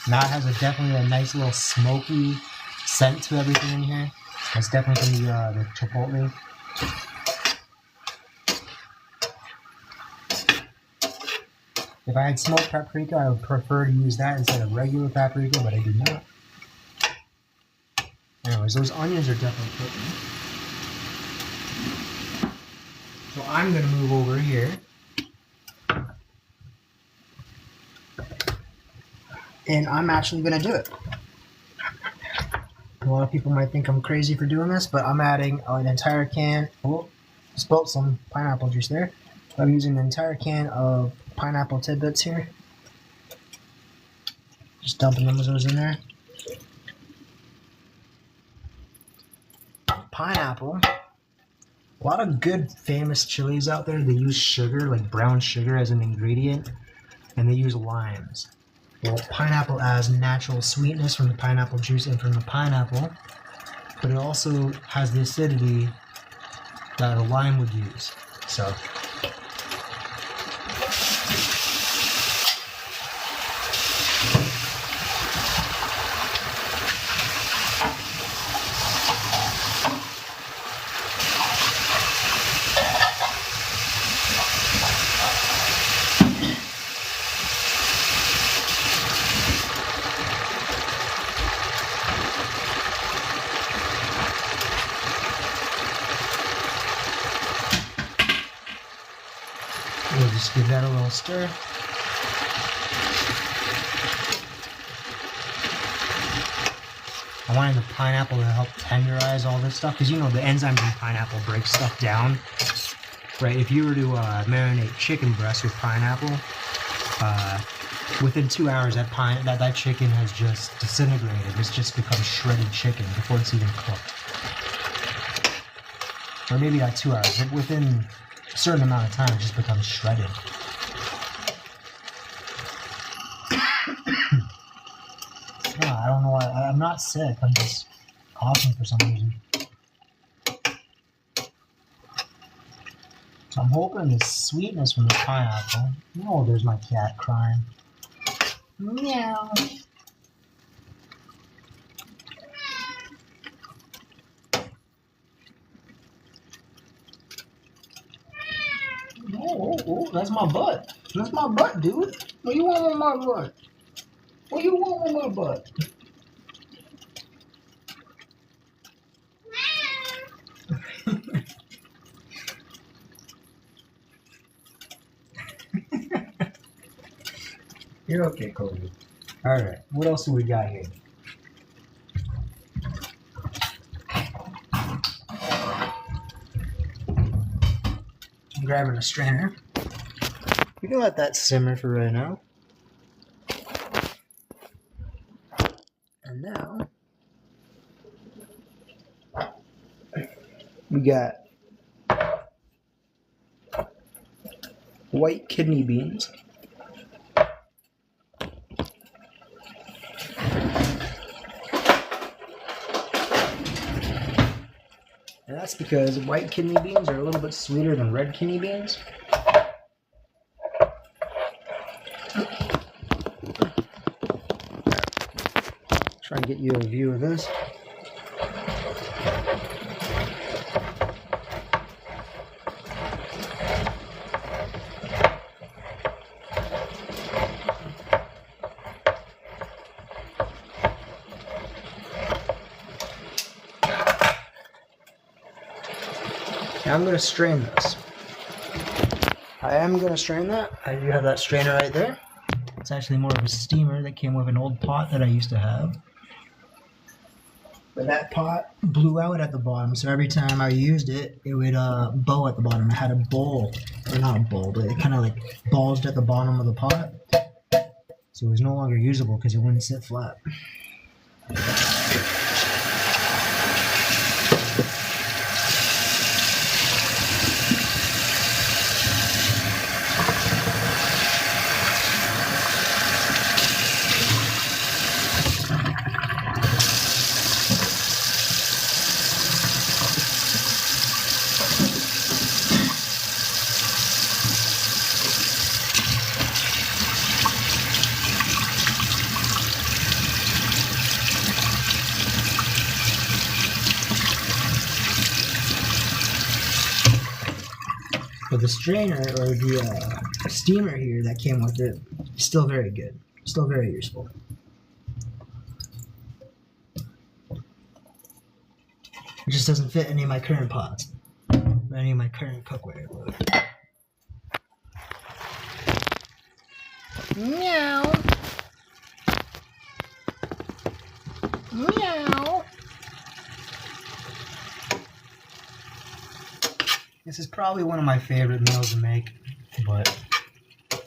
Now it has definitely a nice little smoky scent to everything in here. It's definitely going to be the chipotle. If I had smoked paprika, I would prefer to use that instead of regular paprika, but I do not. Anyways, those onions are definitely cooking. So I'm going to move over here. And I'm actually going to do it. A lot of people might think I'm crazy for doing this, but I'm adding an entire can. Oh, spilled some pineapple juice there. I'm using an entire can of pineapple tidbits here. Just dumping those in there. Pineapple. A lot of good famous chilies out there, they use sugar, like brown sugar as an ingredient, and they use limes. Well, pineapple adds natural sweetness from the pineapple juice and from the pineapple, but it also has the acidity that a lime would use. So, we'll just give that a little stir. I wanted the pineapple to help tenderize all this stuff, because you know the enzymes in pineapple break stuff down. Right, if you were to marinate chicken breast with pineapple, within 2 hours that chicken has just disintegrated. It's just become shredded chicken before it's even cooked. Or maybe not 2 hours, but within a certain amount of time it just becomes shredded. I don't know why. I'm not sick. I'm just coughing for some reason. So I'm hoping the sweetness from the pineapple. Oh, there's my cat crying. Meow. Oh, that's my butt. That's my butt, dude. What you want with my butt? What you want with my butt? You're okay, Cody. Alright, what else do we got here? I'm grabbing a strainer. We can let that simmer for right now. And now, we got white kidney beans. And that's because white kidney beans are a little bit sweeter than red kidney beans. Try and get you a view of this. Now I'm going to strain this. I am going to strain that. I do have that strainer right there. It's actually more of a steamer that came with an old pot that I used to have. But that pot blew out at the bottom, so every time I used it, it would bow at the bottom. I had a bowl, or not a bowl, but it kind of like bulged at the bottom of the pot. So it was no longer usable because it wouldn't sit flat. But the strainer, or the steamer here that came with it, is still very good. Still very useful. It just doesn't fit any of my current pots. Or any of my current cookware. Meow. Meow. This is probably one of my favorite meals to make, but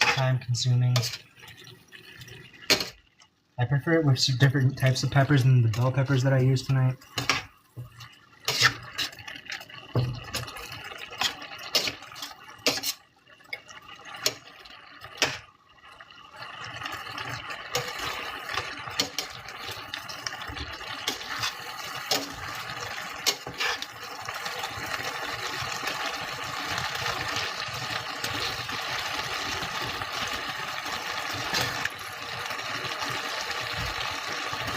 time consuming. I prefer it with different types of peppers than the bell peppers that I used tonight.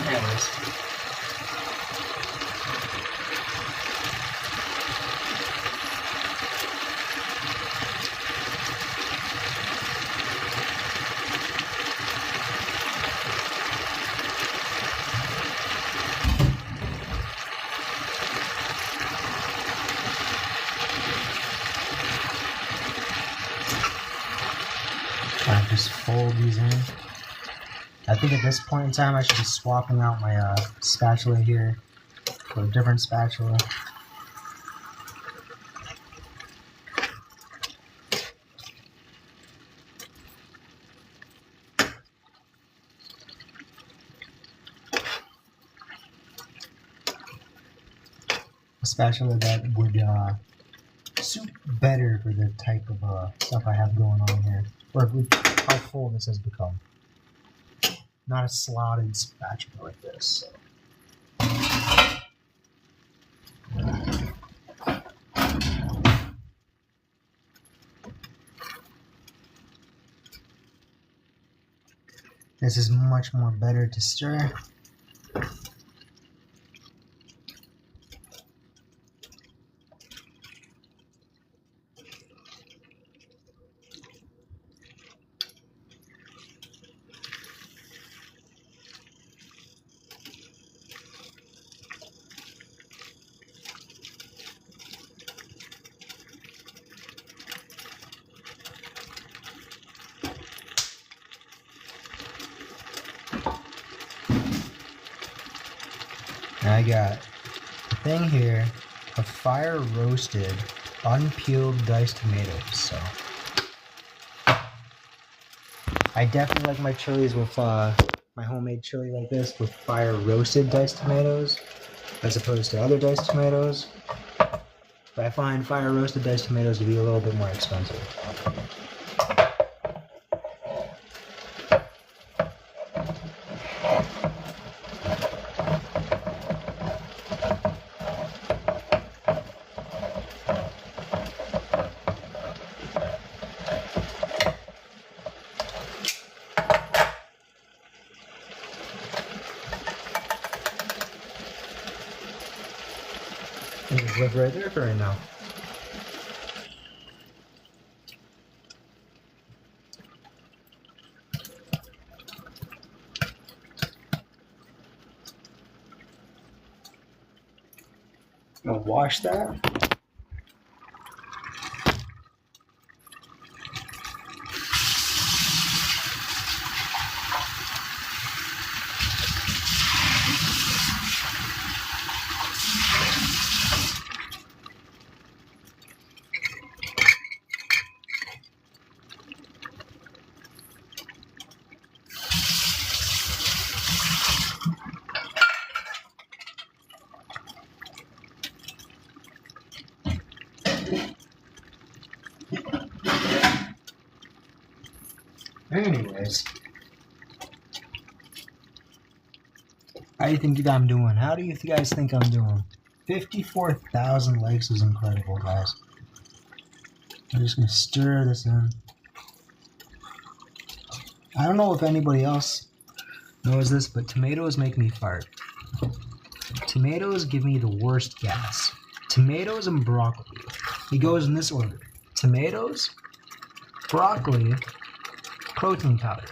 Anyways. I just fold these in. I think at this point in time I should be swapping out my spatula here for a different spatula. A spatula that would suit better for the type of stuff I have going on here, or how full this has become. Not a slotted spatula like this. This is much more better to stir. Now I got a thing here of fire roasted, unpeeled diced tomatoes. So I definitely like my chilies with my homemade chili like this with fire roasted diced tomatoes as opposed to other diced tomatoes. But I find fire roasted diced tomatoes to be a little bit more expensive. Live right there for right now. I'm gonna wash that. Anyways, how do you think I'm doing? How do you guys think I'm doing? 54,000 likes is incredible, guys. I'm just gonna stir this in. I don't know if anybody else knows this, but tomatoes make me fart. Tomatoes give me the worst gas. Tomatoes and broccoli. It goes in this order: tomatoes, broccoli, protein powder.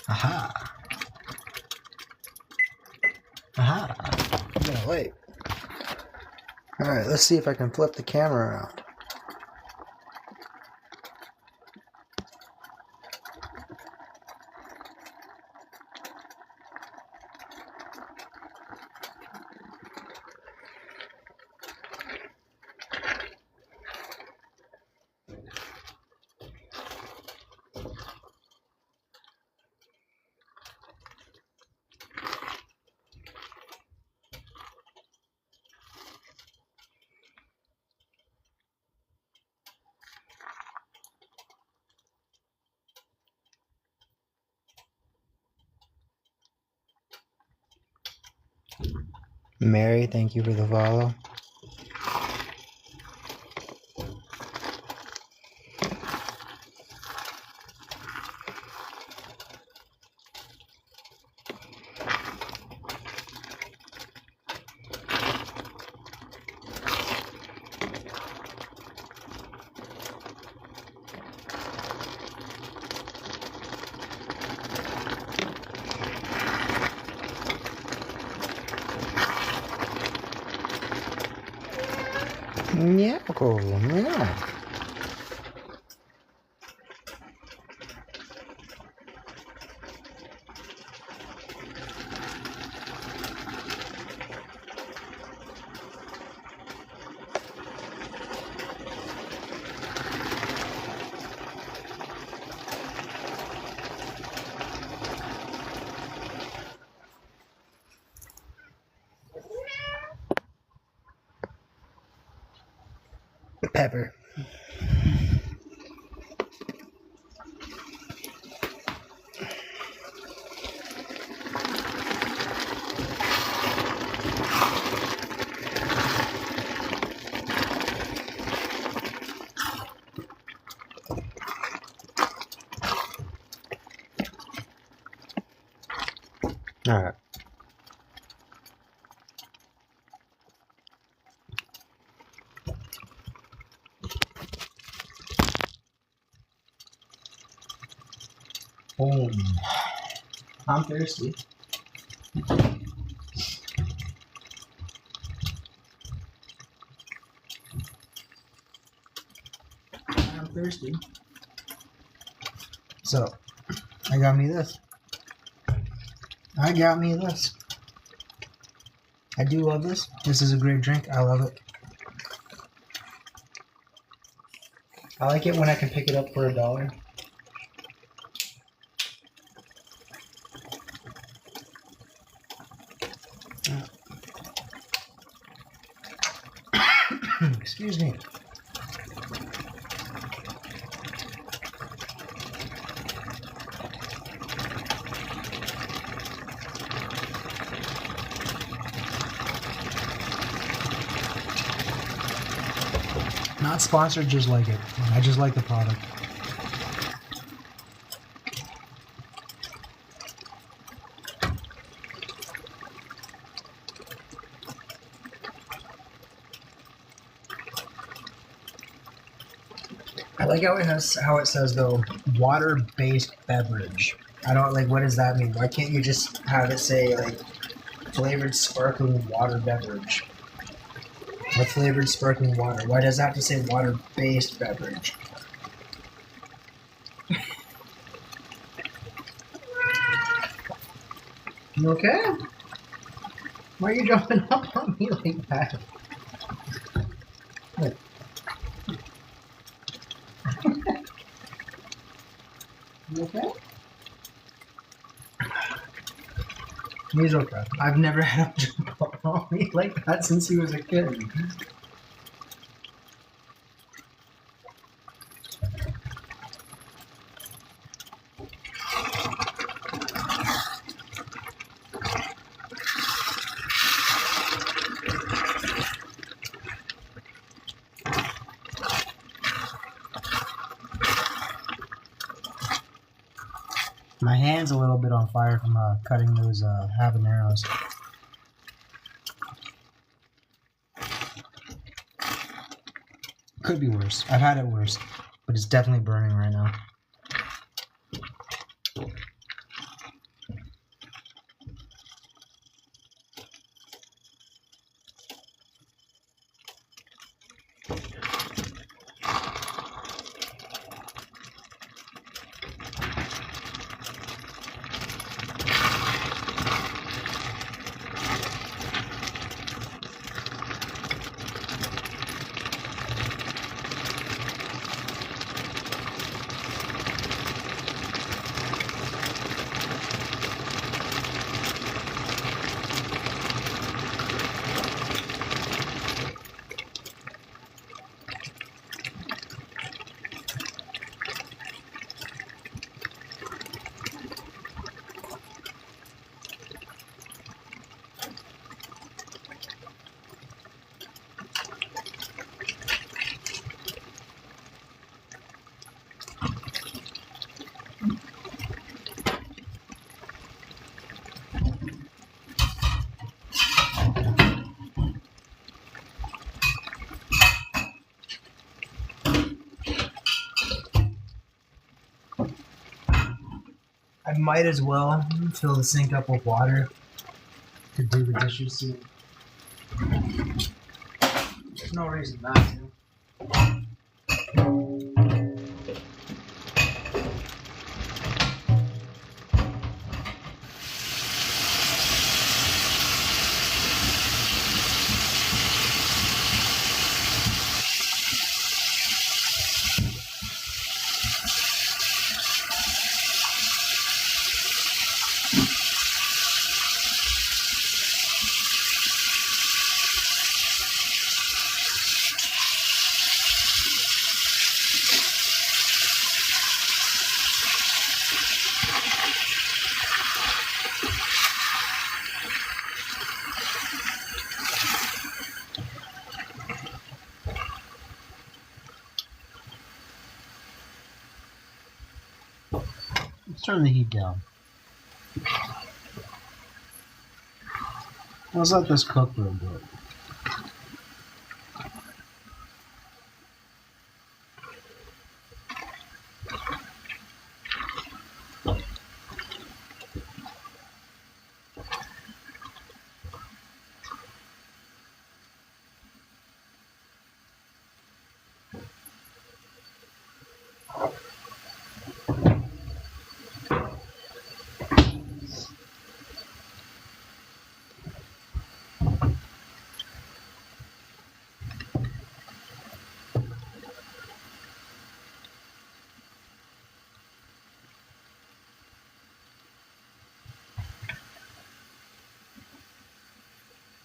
Aha. Aha. I'm gonna wait. Alright, let's see if I can flip the camera around. Mary, thank you for the follow. Yeah. Pepper. All right. Boom. I'm thirsty. I'm thirsty. So, I got me this. I do love this. This is a great drink. I love it. I like it when I can pick it up for $1. Excuse me. Not sponsored, just like it. I just like the product. I like how it says though, water-based beverage. I don't like, what does that mean? Why can't you just have it say like flavored sparkling water beverage? Or flavored sparkling water. Why does it have to say water-based beverage? You okay? Why are you jumping up on me like that? Look. You okay? He's okay. I've never had him jump up on me like that since he was a kid. My hand's a little bit on fire from cutting those habaneros. Could be worse. I've had it worse, but it's definitely burning right now. I might as well fill the sink up with water to do the dishes soon. There's no reason not to. Let's turn the heat down. Let's let this cook for a bit.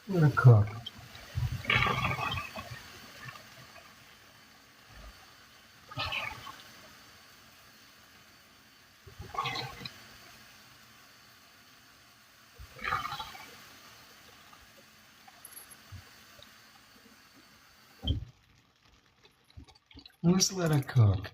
Let it cook. Let's let it cook.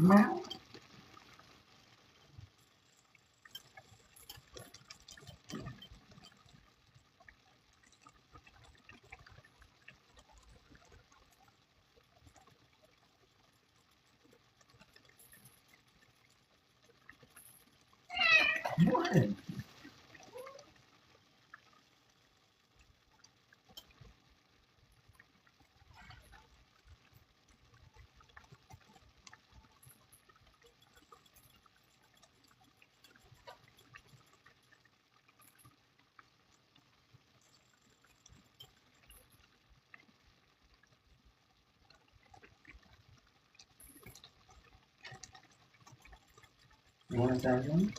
What? You want that one?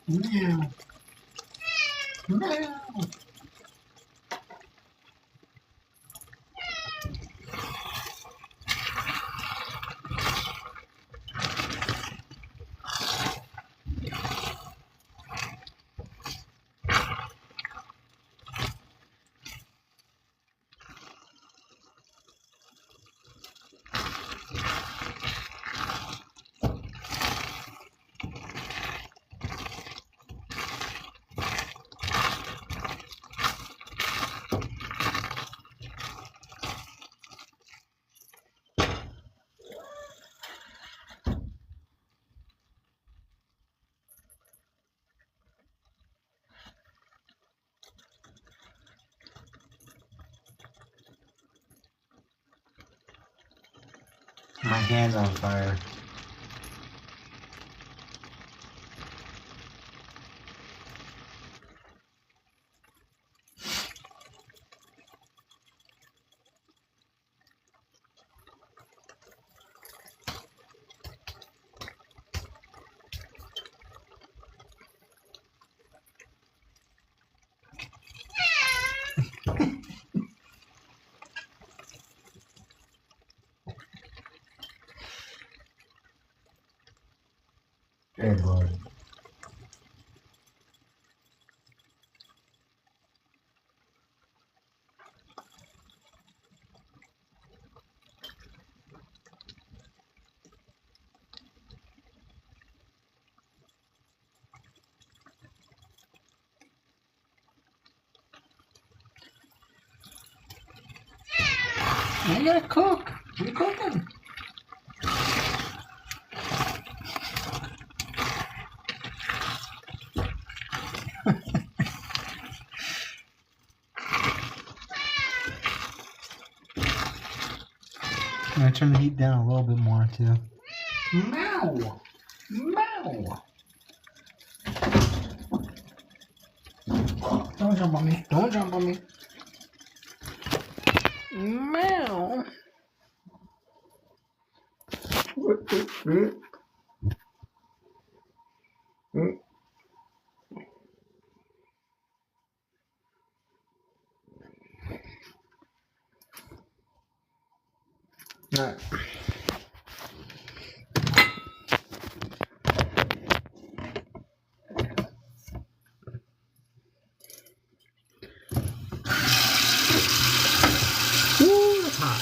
Meow. Meow. My hand's on fire. Good Lord. I gotta cook. I'm cooking. I'm gonna turn the heat down a little bit more too. Meow! Meow! Don't jump on me. Don't jump on me. Meow! Alright. Ooh, that's hot.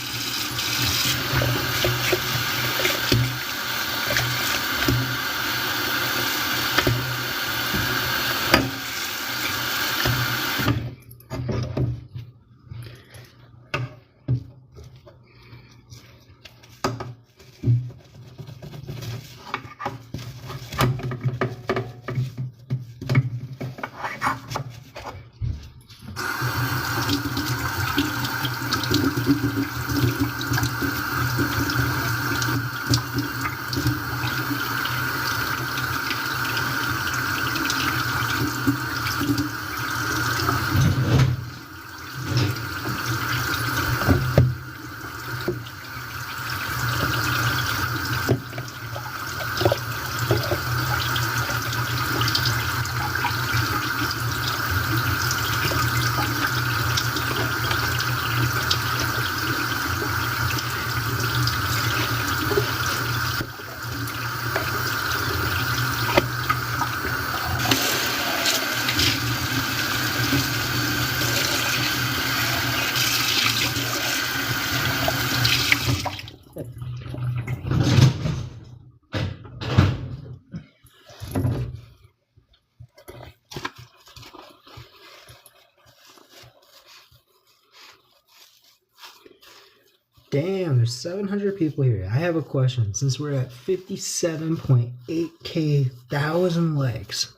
Damn, there's 700 people here. I have a question. Since we're at 57.8k thousand likes,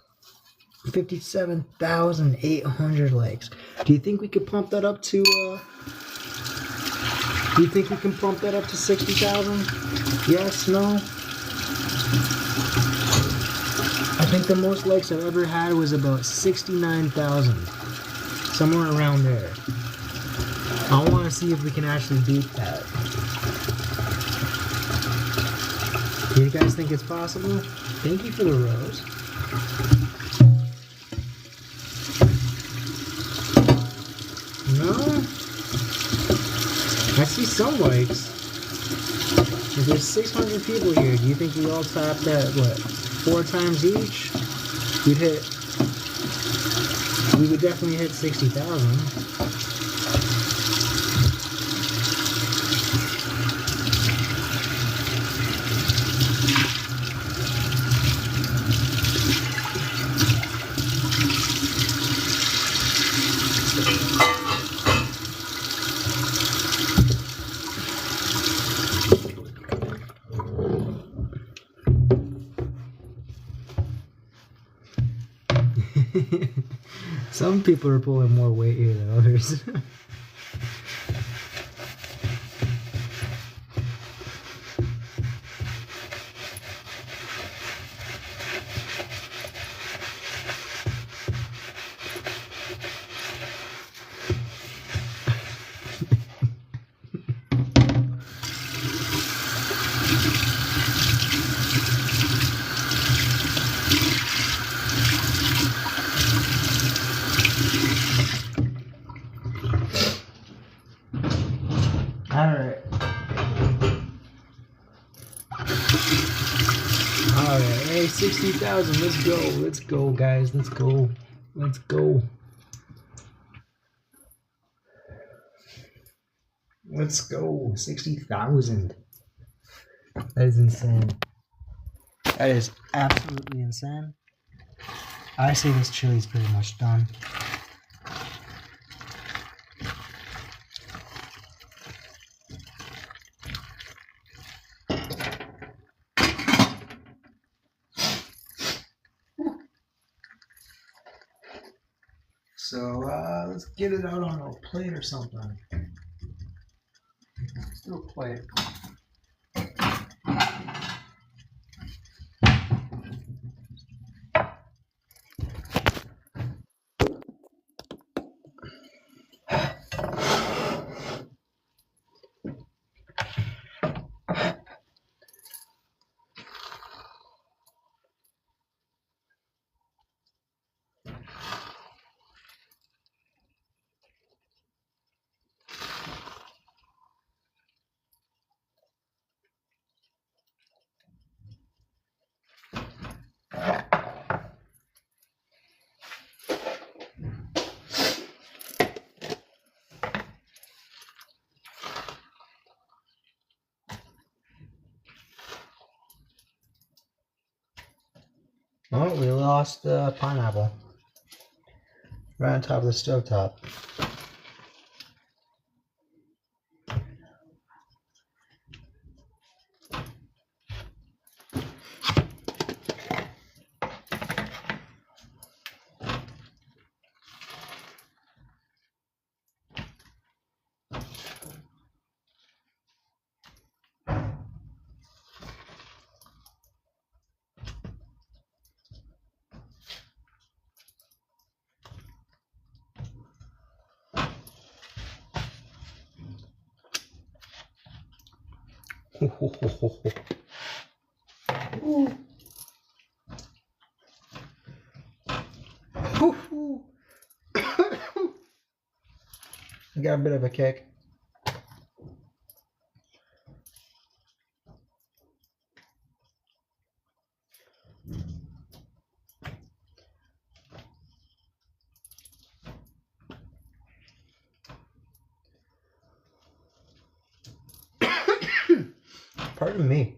57,800 likes. Do you think we could pump that up to, do you think we can pump that up to 60,000? Yes, no? I think the most likes I've ever had was about 69,000. Somewhere around there. I want to see if we can actually beat that. Do you guys think it's possible? Thank you for the rose. No? I see some likes. If there's 600 people here, do you think we all tapped at, what, 4 times each? We would definitely hit 60,000. Some people are pulling more weight here than others. Okay, 60,000. Let's go. Let's go, guys. Let's go. Let's go. Let's go. 60,000. That is insane. That is absolutely insane. I say this chili is pretty much done. So let's get it out on a plate or something. Let's do a plate. Oh, we lost the pineapple. Right on top of the stovetop. I got a bit of a kick. Pardon me.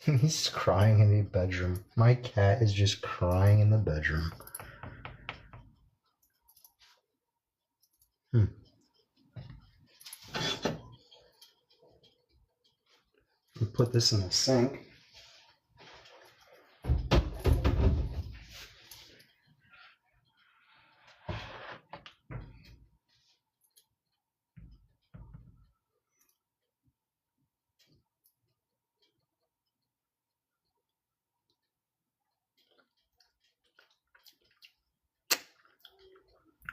He's crying in the bedroom. My cat is just crying in the bedroom. We put this in the sink.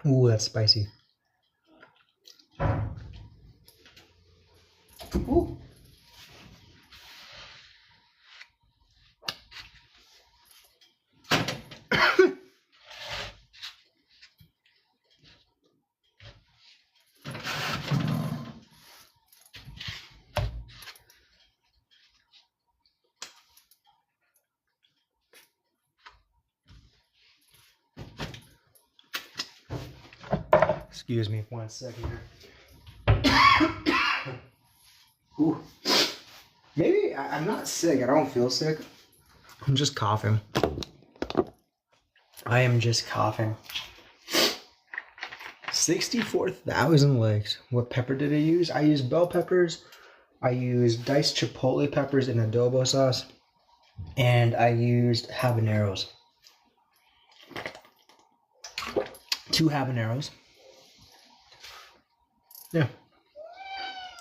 Ooh, that's spicy. Ooh. Excuse me 1 second here. Ooh. Maybe I'm not sick. I don't feel sick. I'm just coughing. I am just coughing. 64,000 legs. What pepper did I use? I used bell peppers. I used diced chipotle peppers in adobo sauce. And I used habaneros. 2 habaneros. Yeah.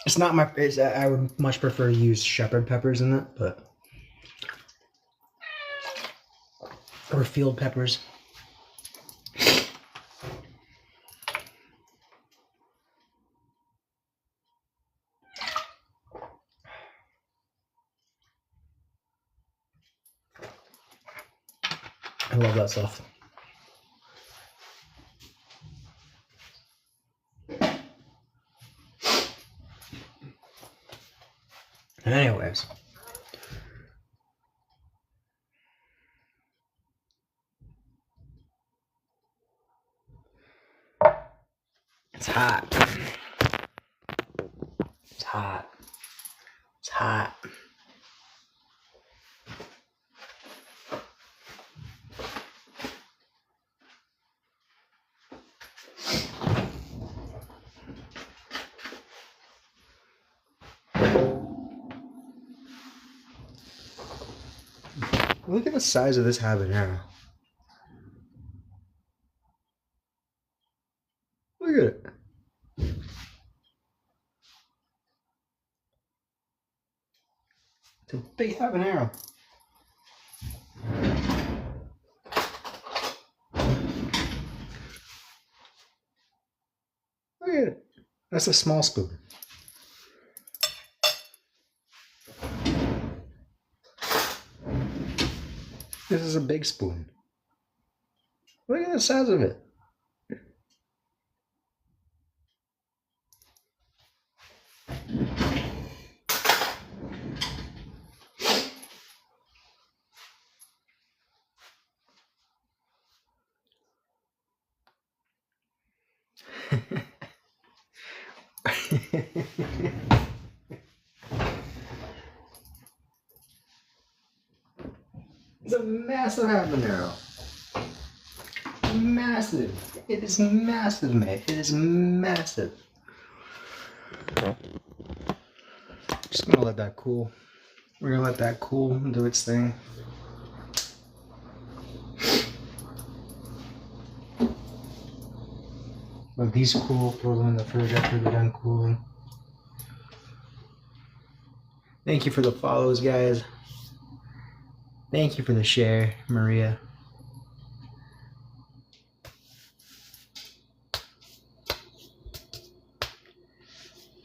It's not my... I would much prefer to use shepherd peppers in that, but... Or field peppers. I love that stuff. Anyways. It's hot. It's hot. It's hot. Look at the size of this habanero. Look at it. It's a big habanero. Look at it. That's a small spoon. This is a big spoon. Look at the size of it. It's a massive habanero. Massive. It is massive, mate. It is massive. Just gonna let that cool. We're gonna let that cool and do its thing. Let these cool, throw them in the fridge after they're done cooling. Thank you for the follows, guys. Thank you for the share, Maria.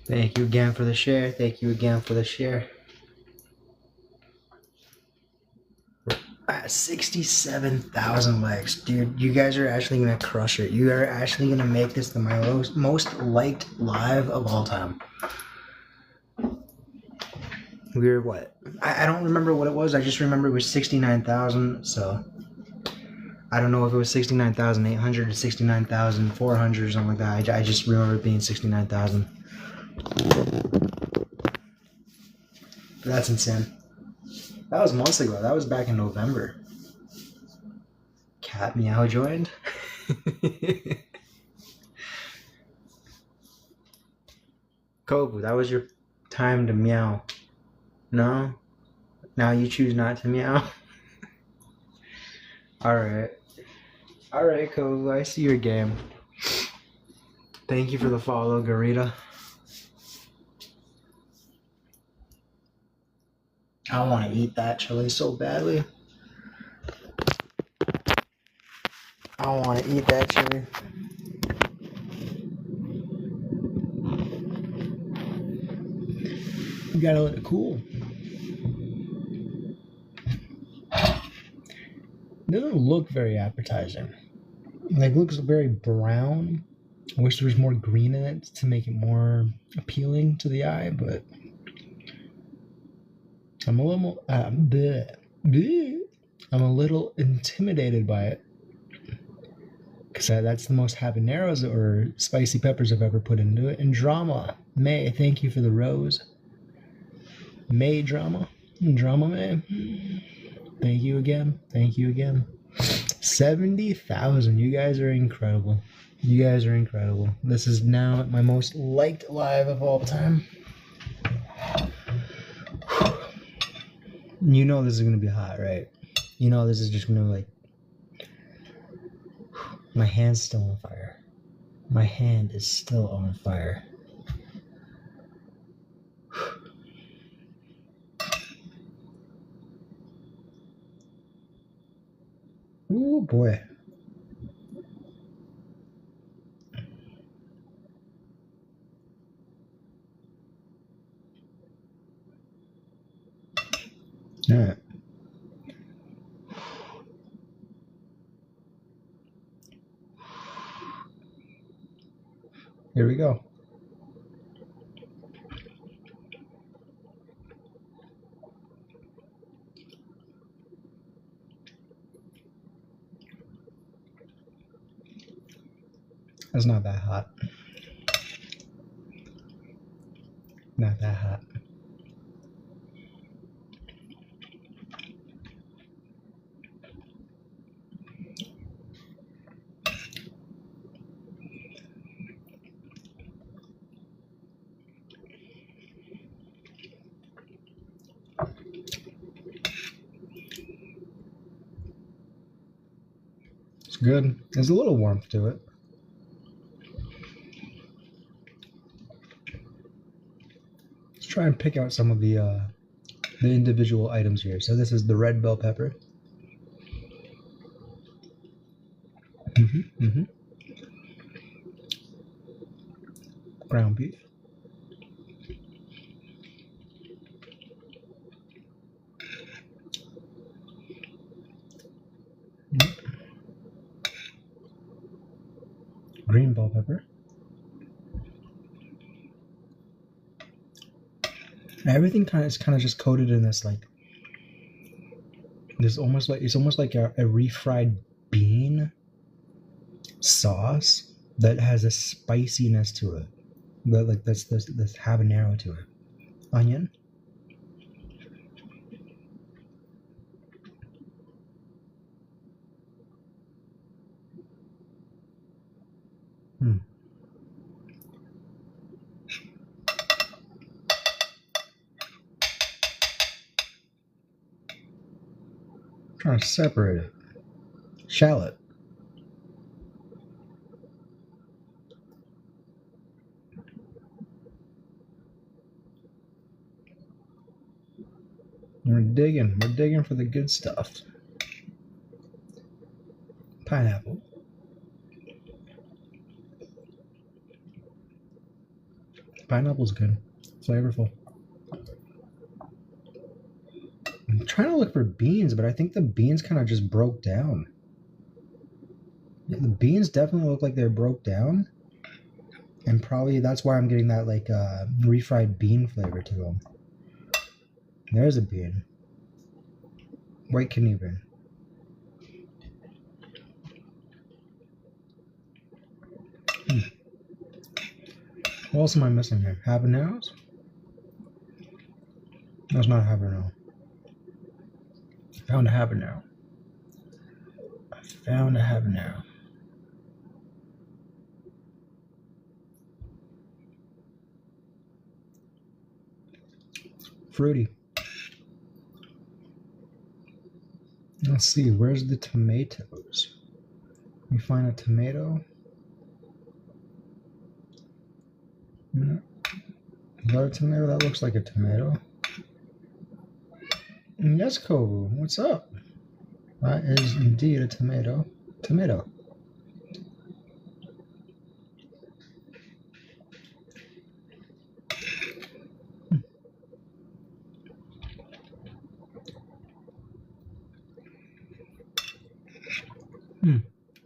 Thank you again for the share. Thank you again for the share. At 67,000 likes. Dude, you guys are actually going to crush it. You are actually going to make this my most liked live of all time. We were what? I don't remember what it was. I just remember it was 69,000. So I don't know if it was 69,800 or 69,400 or something like that. I just remember it being 69,000. That's insane. That was months ago. That was back in November. Cat Meow joined. Kobu, that was your time to meow. No? Now you choose not to meow? Alright. Alright, Kobu, I see your game. Thank you for the follow, Garita. I want to eat that chili so badly. I want to eat that chili. You gotta let it cool. It doesn't look very appetizing. Like, it looks very brown. I wish there was more green in it to make it more appealing to the eye, but I'm a little I'm a little intimidated by it. Because that's the most habaneros or spicy peppers I've ever put into it. And drama. May, thank you for the rose. May drama. Drama May. Thank you again. Thank you again. 70,000. You guys are incredible. You guys are incredible. This is now my most liked live of all time. You know this is going to be hot, right? You know this is just going to like... My hand's still on fire. My hand is still on fire. Ooh, boy. All right. Here we go. It's not that hot. Not that hot. It's good. There's a little warmth to it. Let's try and pick out some of the individual items here. So this is the red bell pepper. Ground beef. Green bell pepper. And everything is kind of just coated in this like it's almost like a refried bean sauce that has a spiciness to it. But like this habanero to it. Onion. Trying to separate it. Shallot. We're digging for the good stuff. Pineapple. Pineapple's good. Flavorful. I'm trying to look for beans, but I think the beans kind of just broke down. Yeah, the beans definitely look like they're broke down. And probably that's why I'm getting that like refried bean flavor to them. There's a bean. White kidney bean. What else am I missing here? Habaneros? That's not a habanero. Found a habanero. I found a habanero. Fruity. Let's see, where's the tomatoes? We find a tomato. No. Is that a tomato? That looks like a tomato. Yes, Kovu, what's up? That is indeed a tomato. Tomato.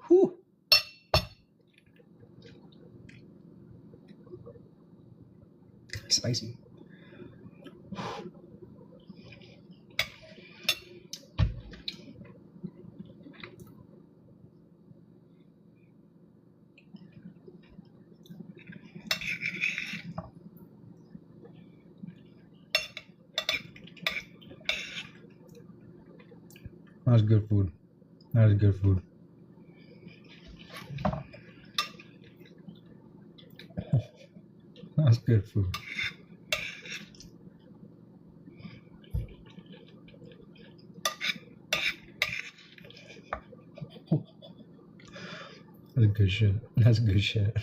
Whew. Spicy. That's good food. That is good food. That's good food. That's good shit. That's good shit.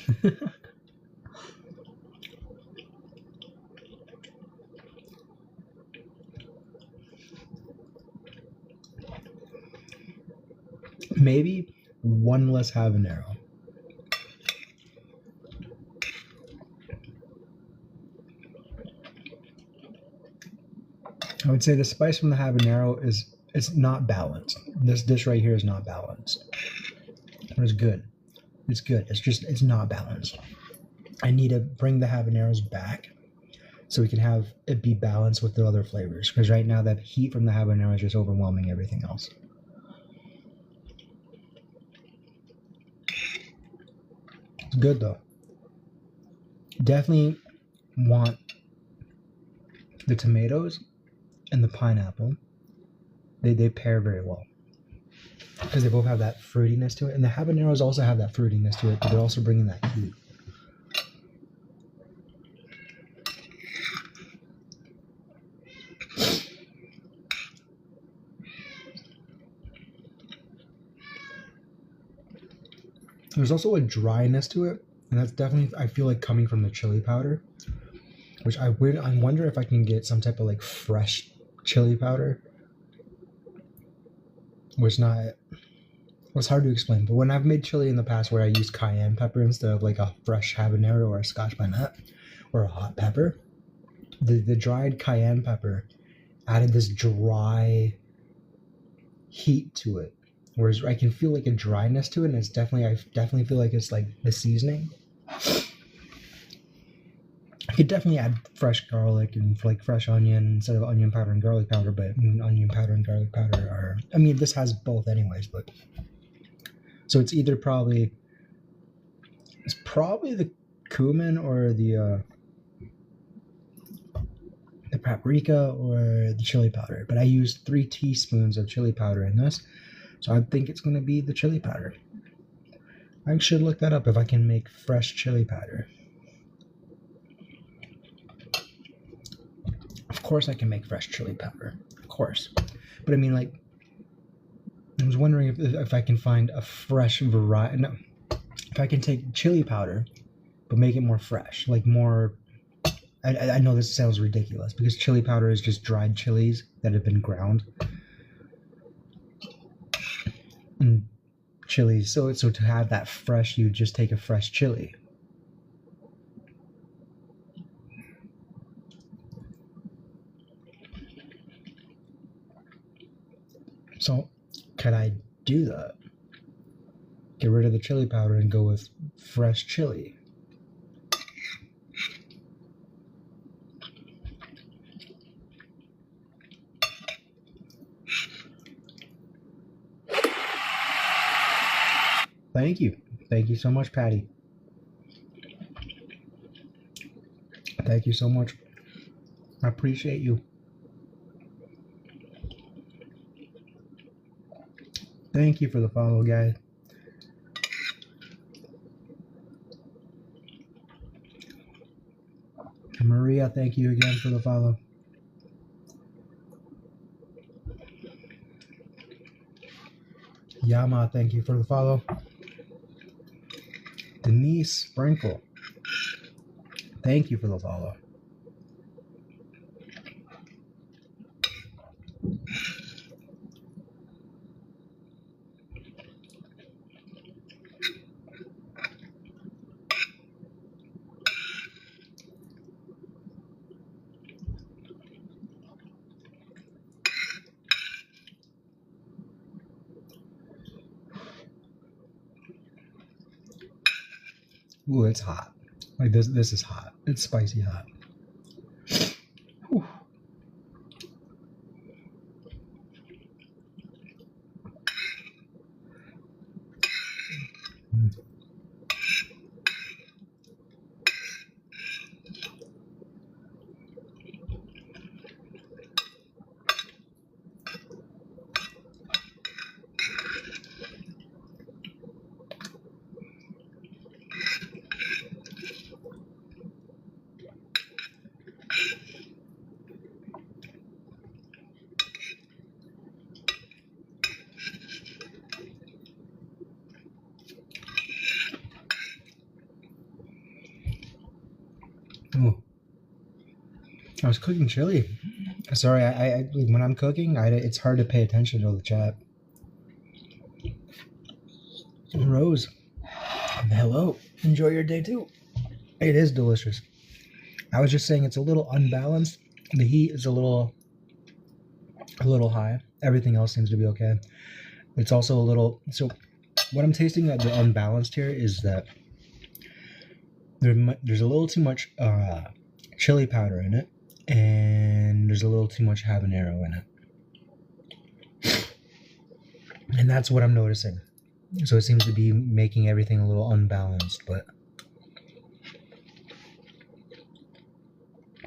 Maybe one less habanero. I would say the spice from the habanero it's not balanced. This dish right here is not balanced. But it's good. It's good. It's not balanced. I need to bring the habaneros back so we can have it be balanced with the other flavors. Because right now that heat from the habanero is just overwhelming everything else. It's good though. Definitely want the tomatoes and the pineapple. They pair very well. Because they both have that fruitiness to it. And the habaneros also have that fruitiness to it, but they're also bringing that heat. There's also a dryness to it, and that's definitely, I feel like, coming from the chili powder, which I wonder if I can get some type of like fresh chili powder. Which not, it's hard to explain, but when I've made chili in the past where I use cayenne pepper instead of like a fresh habanero or a scotch bonnet or a hot pepper, the dried cayenne pepper added this dry heat to it. Whereas I can feel like a dryness to it, and I definitely feel like it's like the seasoning. I could definitely add fresh garlic and like fresh onion instead of onion powder and garlic powder, but onion powder and garlic powder are, I mean, this has both anyways, but so it's either probably the cumin or the paprika or the chili powder, but I used 3 teaspoons of chili powder in this. So I think it's going to be the chili powder. I should look that up if I can make fresh chili powder. Of course I can make fresh chili powder. Of course. But I mean, like, I was wondering if I can find a fresh variety. No, if I can take chili powder, but make it more fresh. Like more... I know this sounds ridiculous because chili powder is just dried chilies that have been ground. Chilies. So to have that fresh, you just take a fresh chili. So could I do that? Get rid of the chili powder and go with fresh chili. Thank you. Thank you so much, Patty. Thank you so much. I appreciate you. Thank you for the follow, guys. Maria, thank you again for the follow. Yama, thank you for the follow. Denise Sprinkle, thank you for the follow. Ooh, it's hot. Like this is hot. It's spicy hot. Whew. Ooh. I was cooking chili. Sorry, I when I'm cooking, it's hard to pay attention to the chat. Rose, hello. Enjoy your day too. It is delicious. I was just saying it's a little unbalanced. The heat is a little high. Everything else seems to be okay. It's also a little. So, what I'm tasting at the unbalanced here is that there's a little too much chili powder in it, and there's a little too much habanero in it, and that's what I'm noticing. So it seems to be making everything a little unbalanced, but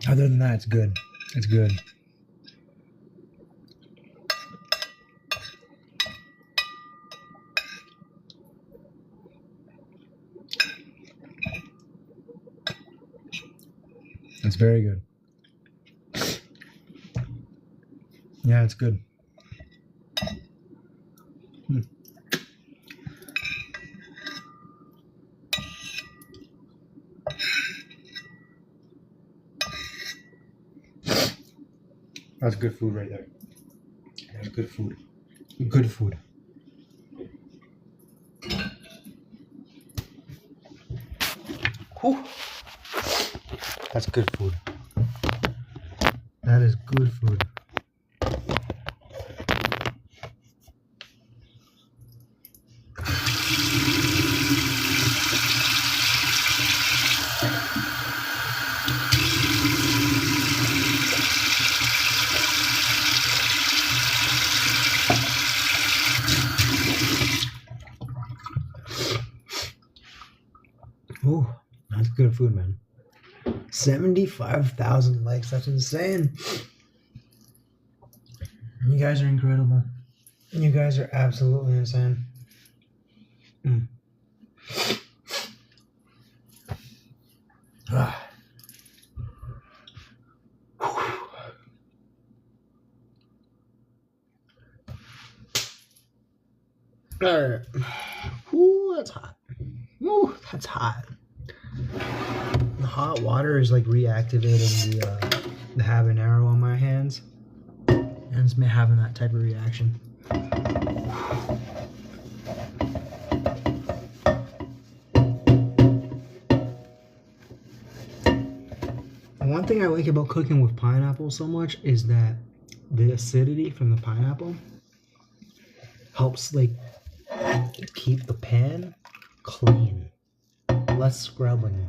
other than that, it's good. It's good. It's very good. Yeah, it's good. That's good food right there. That's good food. Good food. Whew. That's good food. That is good food. Ooh, that's good food, man. 75,000 likes. That's insane. You guys are incredible. You guys are absolutely insane. Ah. Alright. Ooh, that's hot. Ooh, that's hot. The hot water is like reactivating the habanero on my hands, and it's having that type of reaction. One thing I like about cooking with pineapple so much is that the acidity from the pineapple helps like keep the pan clean. Less scrubbing.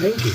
Thank you.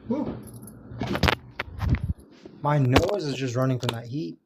Whew. My nose is just running from that heat.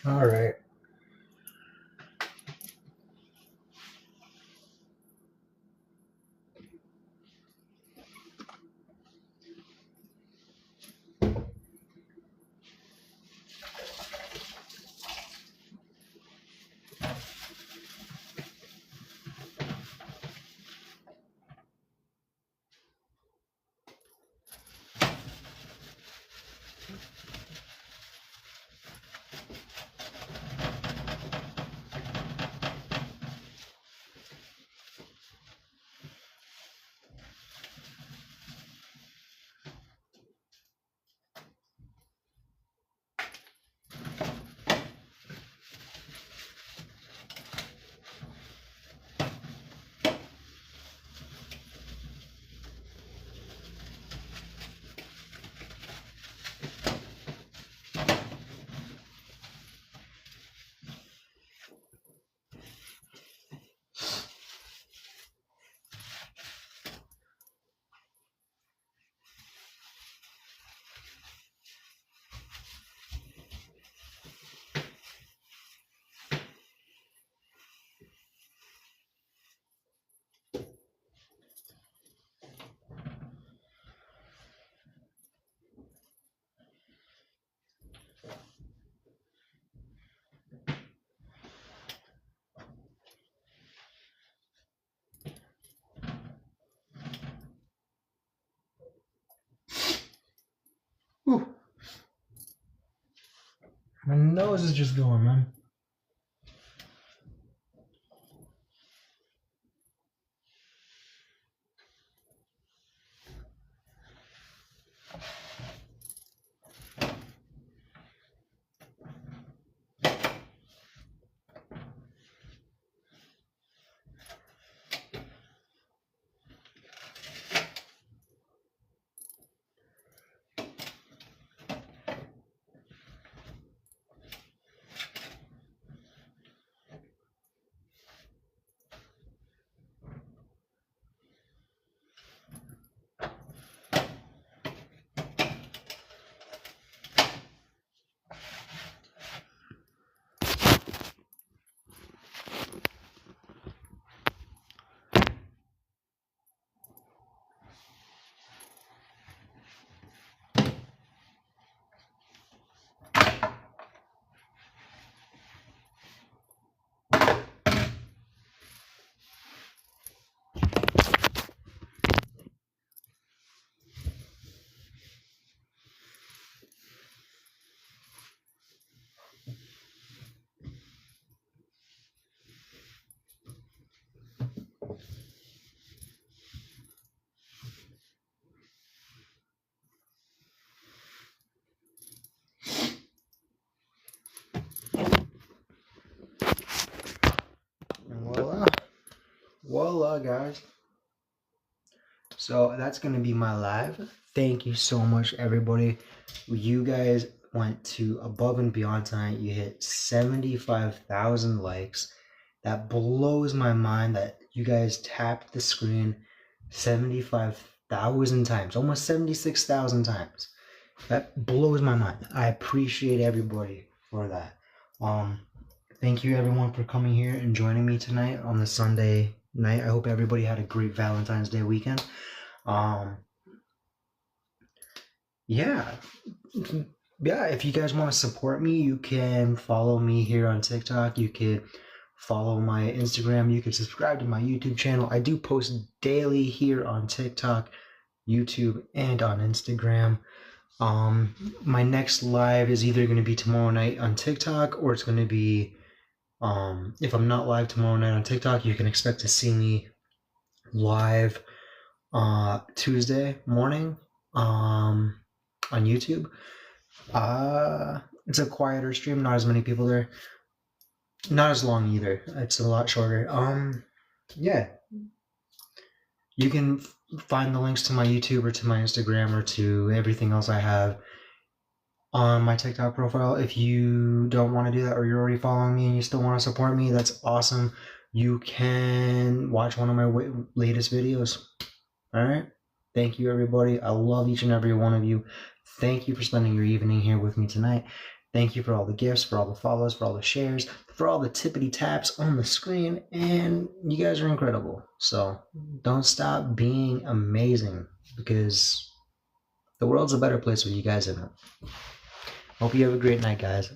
All right. Whew. My nose is just going, man. Voila, guys. So that's gonna be my live. Thank you so much, everybody. You guys went to above and beyond tonight. You hit 75,000 likes. That blows my mind that you guys tapped the screen 75,000 times, almost 76,000 times. That blows my mind. I appreciate everybody for that. Thank you everyone for coming here and joining me tonight on the Sunday night. I hope everybody had a great Valentine's Day weekend. Yeah, if you guys want to support me, you can follow me here on TikTok. You can follow my Instagram. You can subscribe to my YouTube channel. I do post daily here on TikTok, YouTube, and on Instagram. My next live is either going to be tomorrow night on TikTok, or it's going to be, if I'm not live tomorrow night on TikTok, you can expect to see me live Tuesday morning on YouTube. It's a quieter stream, not as many people there, not as long either. It's a lot shorter. Yeah, you can find the links to my YouTube or to my Instagram or to everything else I have on my TikTok profile. If you don't want to do that, or you're already following me and you still want to support me, that's awesome. You can watch one of my latest videos. All right. Thank you, everybody. I love each and every one of you. Thank you for spending your evening here with me tonight. Thank you for all the gifts, for all the follows, for all the shares, for all the tippity taps on the screen. And you guys are incredible. So don't stop being amazing, because the world's a better place with you guys in it. Hope you have a great night, guys.